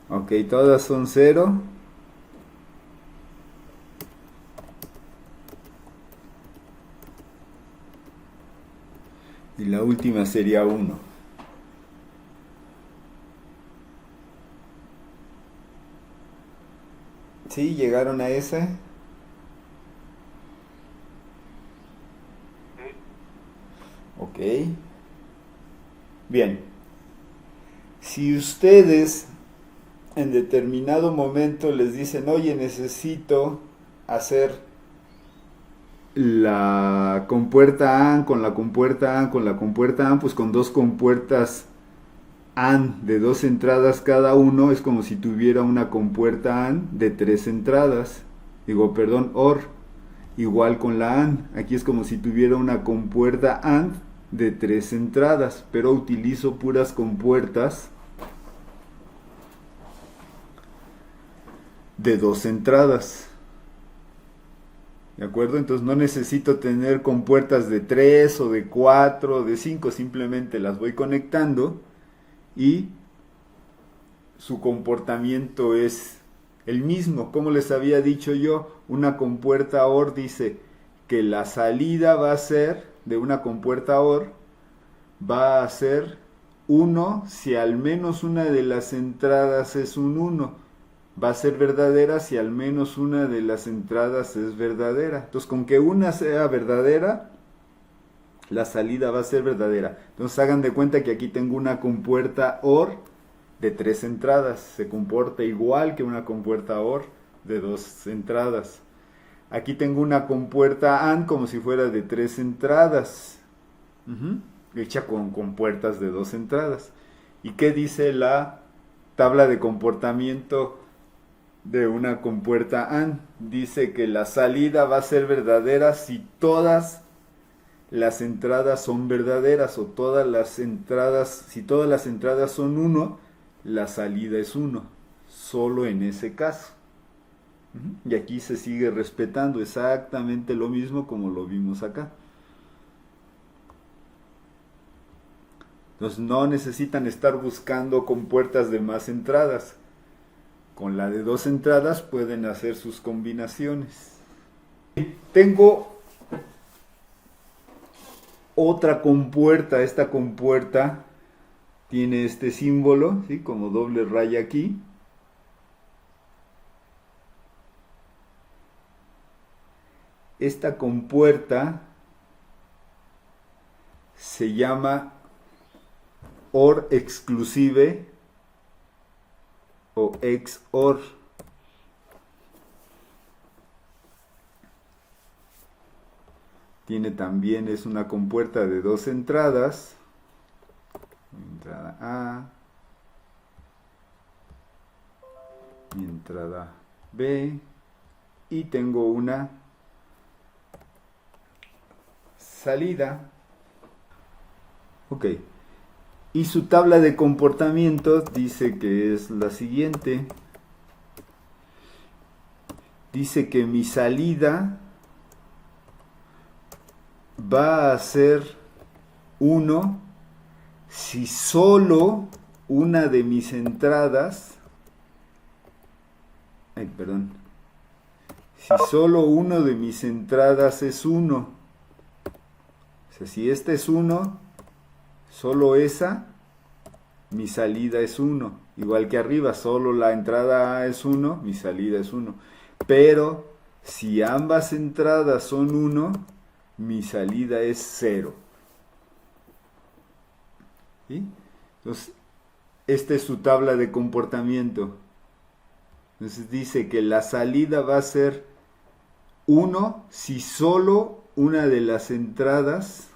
Ok, todas son 0. Y la última sería 1. ¿Sí? ¿Llegaron a ese? Ok. Bien. Si ustedes en determinado momento les dicen, oye, necesito hacer la compuerta AND con la compuerta AND con la compuerta AND, pues con dos compuertas AND de 2 entradas cada uno, es como si tuviera una compuerta AND de 3 entradas. OR. Igual con la AND, aquí es como si tuviera una compuerta AND de 3 entradas, pero utilizo puras compuertas de 2 entradas. ¿De acuerdo? Entonces no necesito tener compuertas de 3 o de 4 o de 5, simplemente las voy conectando y su comportamiento es el mismo. Como les había dicho yo, una compuerta OR dice que la salida va a ser, de una compuerta OR, va a ser 1 si al menos una de las entradas es un 1. Va a ser verdadera si al menos una de las entradas es verdadera. Entonces, con que una sea verdadera, la salida va a ser verdadera. Entonces, hagan de cuenta que aquí tengo una compuerta OR de 3 entradas. Se comporta igual que una compuerta OR de 2 entradas. Aquí tengo una compuerta AND como si fuera de 3 entradas. Hecha con compuertas de 2 entradas. ¿Y qué dice la tabla de comportamiento de una compuerta AND? Dice que la salida va a ser verdadera si todas las entradas son verdaderas, o si todas las entradas son 1, la salida es 1, solo en ese caso. Y aquí se sigue respetando exactamente lo mismo como lo vimos acá. Entonces no necesitan estar buscando compuertas de más entradas. Con la de 2 entradas pueden hacer sus combinaciones. Tengo otra compuerta. Esta compuerta tiene este símbolo, ¿sí? Como doble raya aquí. Esta compuerta se llama OR exclusive o XOR. Tiene también, es una compuerta de dos entradas. Entrada A y entrada B. Y tengo una salida. Ok. Y su tabla de comportamiento dice que es la siguiente. Dice que mi salida va a ser 1 si solo una de mis entradas, si solo uno de mis entradas es 1. O sea, si este es 1, solo esa, mi salida es 1. Igual que arriba, solo la entrada A es 1, mi salida es 1. Pero si ambas entradas son 1, mi salida es 0. ¿Sí? Entonces, esta es su tabla de comportamiento. Entonces dice que la salida va a ser 1 si solo una de las entradas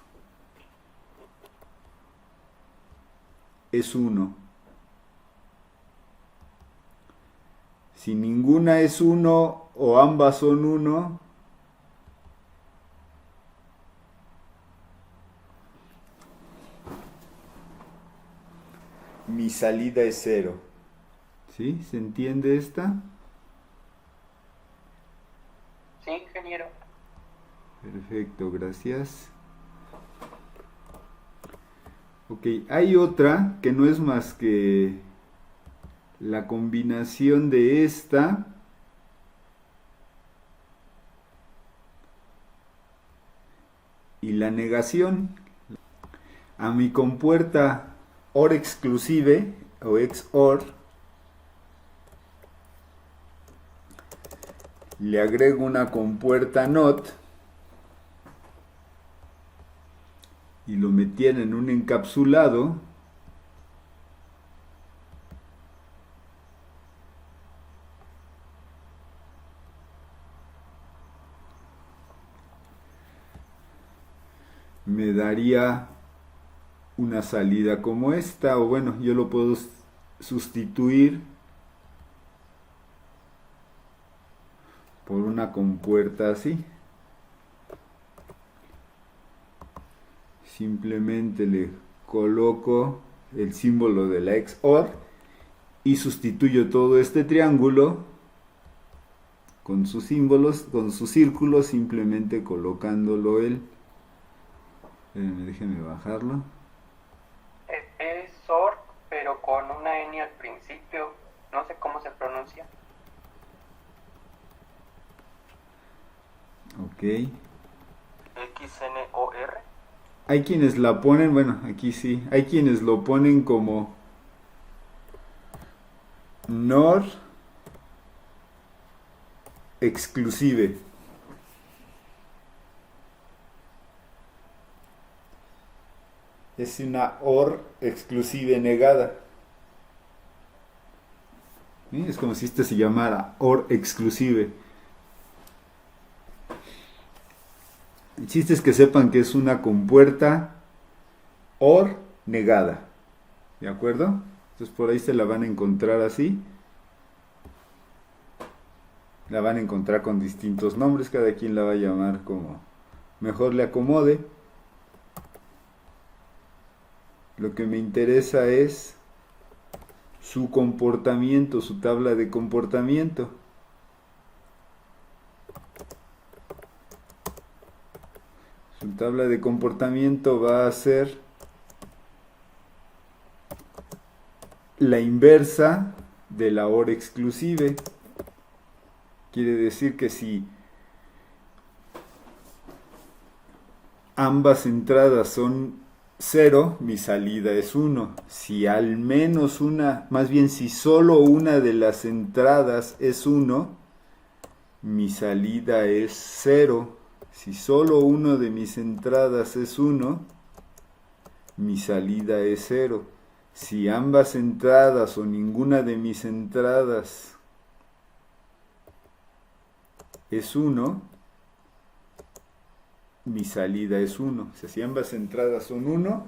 es 1. Si ninguna es 1 o ambas son 1, mi salida es 0. ¿Sí? ¿Se entiende esta? Sí, ingeniero. Perfecto, gracias. Ok, hay otra que no es más que la combinación de esta y la negación. A mi compuerta OR exclusive o XOR le agrego una compuerta NOT y lo metieron en un encapsulado. Me daría una salida como esta, o bueno, yo lo puedo sustituir por una compuerta así. Simplemente le coloco el símbolo de la XOR y sustituyo todo este triángulo con sus símbolos, con sus círculos, simplemente colocándolo él. Déjenme bajarlo. Es SOR, pero con una N al principio. No sé cómo se pronuncia. Ok. XNOR. Hay quienes la ponen, bueno, aquí sí, hay quienes lo ponen como NOR exclusive. Es una OR exclusive negada. ¿Sí? Es como si este se llamara OR exclusive. El chiste es que sepan que es una compuerta OR negada. ¿De acuerdo? Entonces por ahí se la van a encontrar así. La van a encontrar con distintos nombres. Cada quien la va a llamar como mejor le acomode. Lo que me interesa es su comportamiento, su tabla de comportamiento. Su tabla de comportamiento va a ser la inversa de la OR exclusive. Quiere decir que si ambas entradas son 0, mi salida es 1. Si al menos una, más bien si solo una de las entradas es 1, mi salida es 0. Si solo una de mis entradas es 1, mi salida es 0. Si ambas entradas o ninguna de mis entradas es 1, mi salida es 1. O sea, si ambas entradas son 1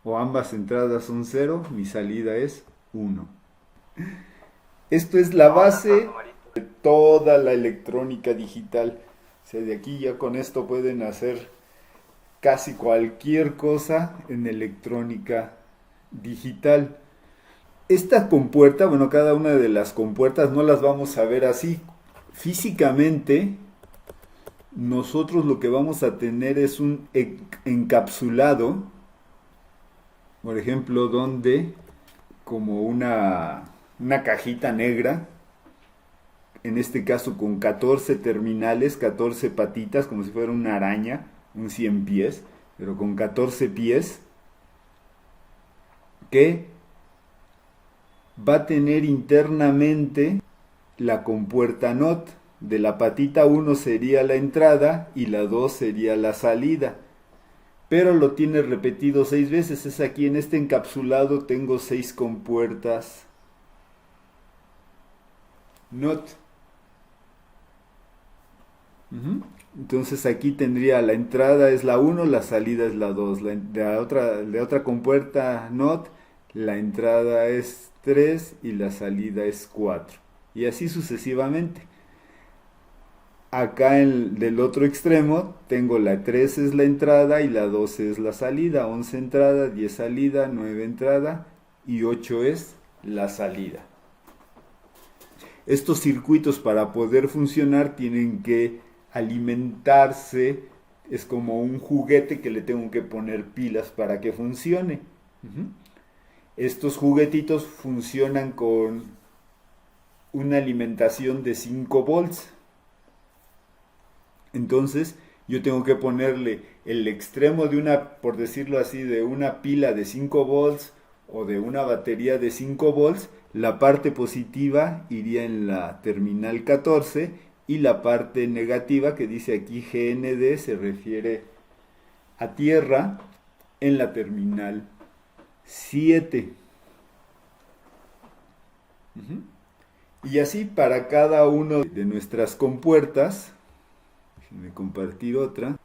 o ambas entradas son 0, mi salida es 1. Esto es la base de toda la electrónica digital. O sea, de aquí ya con esto pueden hacer casi cualquier cosa en electrónica digital. Esta compuerta, bueno, cada una de las compuertas no las vamos a ver así. Físicamente, nosotros lo que vamos a tener es un encapsulado, por ejemplo, donde como una cajita negra, en este caso con 14 terminales, 14 patitas, como si fuera una araña, un 100 pies, pero con 14 pies, que va a tener internamente la compuerta NOT. De la patita 1 sería la entrada y la 2 sería la salida. Pero lo tiene repetido 6 veces. Es aquí en este encapsulado tengo 6 compuertas NOT. Entonces aquí tendría la entrada es la 1, la salida es la 2. De otra compuerta NOT, la entrada es 3 y la salida es 4. Y así sucesivamente. Acá del otro extremo tengo la 3 es la entrada y la 12 es la salida, 11 entrada, 10 salida, 9 entrada y 8 es la salida. Estos circuitos para poder funcionar tienen que alimentarse, es como un juguete que le tengo que poner pilas para que funcione. Estos juguetitos funcionan con una alimentación de 5 volts. Entonces yo tengo que ponerle el extremo de una, por decirlo así, de una pila de 5 volts o de una batería de 5 volts. La parte positiva iría en la terminal 14 y la parte negativa que dice aquí GND se refiere a tierra en la terminal 7. Y así para cada uno de nuestras compuertas. Déjenme compartir otra.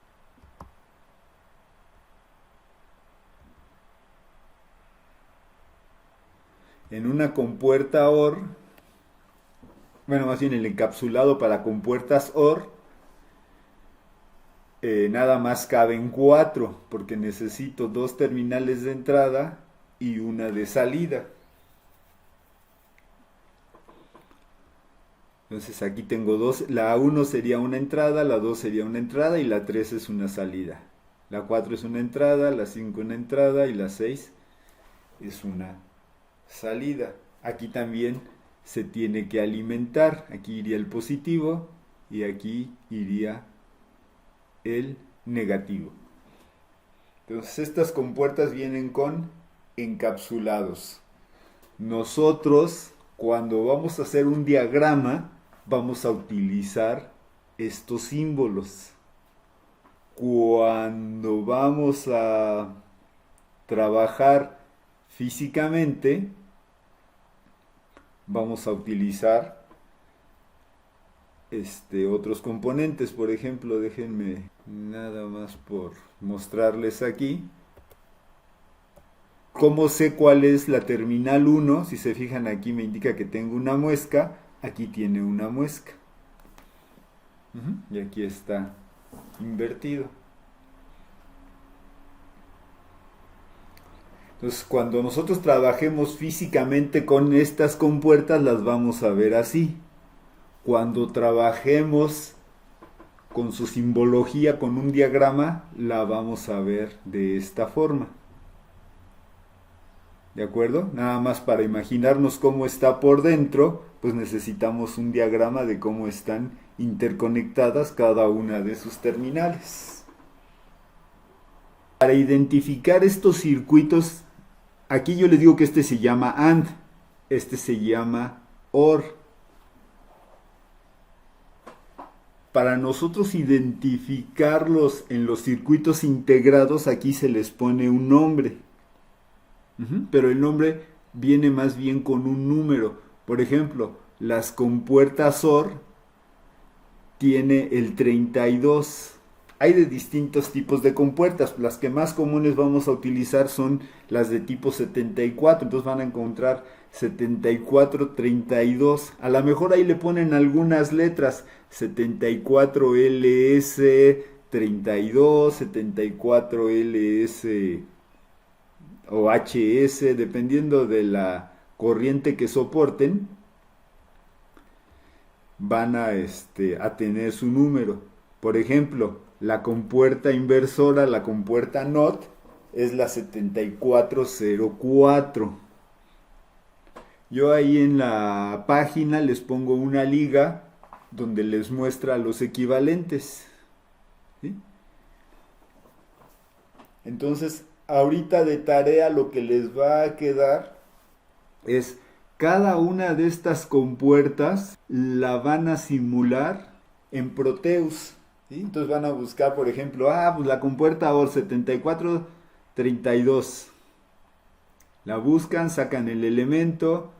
En una compuerta OR, bueno, más bien el encapsulado para compuertas OR, nada más caben 4, porque necesito 2 terminales de entrada y una de salida. Entonces aquí tengo 2, la 1 sería una entrada, la 2 sería una entrada y la 3 es una salida. La 4 es una entrada, la 5 una entrada y la 6 es una salida. Aquí también se tiene que alimentar. Aquí iría el positivo y aquí iría el negativo. Entonces estas compuertas vienen con encapsulados. Nosotros, cuando vamos a hacer un diagrama, vamos a utilizar estos símbolos. Cuando vamos a trabajar físicamente, vamos a utilizar otros componentes. Por ejemplo, déjenme nada más por mostrarles aquí. ¿Cómo sé cuál es la terminal 1? Si se fijan aquí me indica que tengo una muesca. Aquí tiene una muesca. Y aquí está invertido. Entonces, cuando nosotros trabajemos físicamente con estas compuertas, las vamos a ver así. Cuando trabajemos con su simbología, con un diagrama, la vamos a ver de esta forma. ¿De acuerdo? Nada más para imaginarnos cómo está por dentro, pues necesitamos un diagrama de cómo están interconectadas cada una de sus terminales. Para identificar estos circuitos, aquí yo les digo que este se llama AND, este se llama OR. Para nosotros identificarlos en los circuitos integrados, aquí se les pone un nombre. Pero el nombre viene más bien con un número. Por ejemplo, las compuertas OR tiene el 32. Hay de distintos tipos de compuertas. Las que más comunes vamos a utilizar son las de tipo 74. Entonces van a encontrar 7432. A lo mejor ahí le ponen algunas letras. 74LS 32, 74LS o HS, dependiendo de la corriente que soporten, van a tener su número. Por ejemplo, la compuerta inversora, la compuerta NOT, es la 7404. Yo ahí en la página les pongo una liga donde les muestra los equivalentes. ¿Sí? Entonces, ahorita de tarea lo que les va a quedar es cada una de estas compuertas la van a simular en Proteus. ¿Sí? Entonces van a buscar, por ejemplo, pues la compuerta OR 7432. La buscan, sacan el elemento,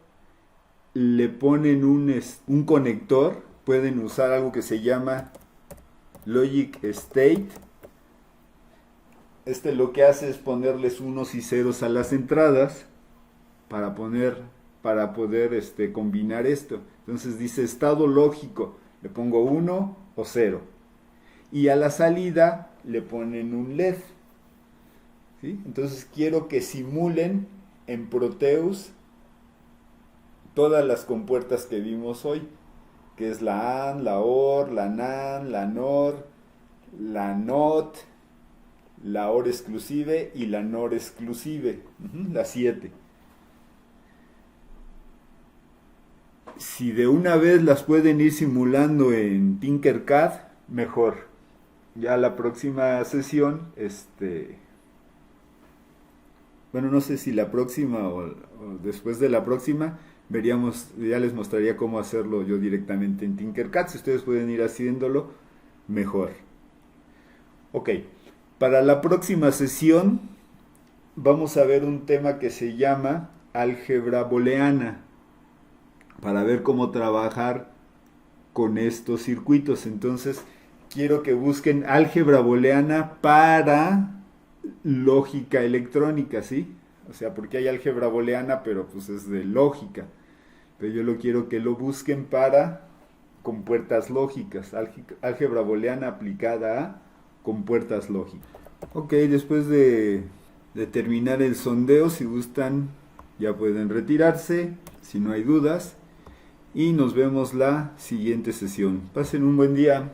le ponen un conector. Pueden usar algo que se llama Logic State. Lo que hace es ponerles unos y ceros a las entradas para poder combinar esto. Entonces dice estado lógico, le pongo 1 o 0. Y a la salida le ponen un LED. ¿Sí? Entonces quiero que simulen en Proteus todas las compuertas que vimos hoy, que es la AND, la OR, la NAND, la NOR, la NOT, la OR exclusive y la NOR exclusive, la 7. Si de una vez las pueden ir simulando en Tinkercad, mejor. Ya la próxima sesión, bueno, no sé si la próxima o después de la próxima, ya les mostraría cómo hacerlo yo directamente en Tinkercad. Si ustedes pueden ir haciéndolo, mejor. Ok, para la próxima sesión vamos a ver un tema que se llama álgebra booleana, para ver cómo trabajar con estos circuitos. Entonces, quiero que busquen álgebra booleana para lógica electrónica, ¿sí? O sea, porque hay álgebra booleana, pero pues es de lógica. Pero yo quiero que lo busquen para compuertas lógicas, álgebra booleana aplicada a compuertas lógicas. Ok, después de terminar el sondeo, si gustan, ya pueden retirarse, si no hay dudas. Y nos vemos la siguiente sesión. Pasen un buen día.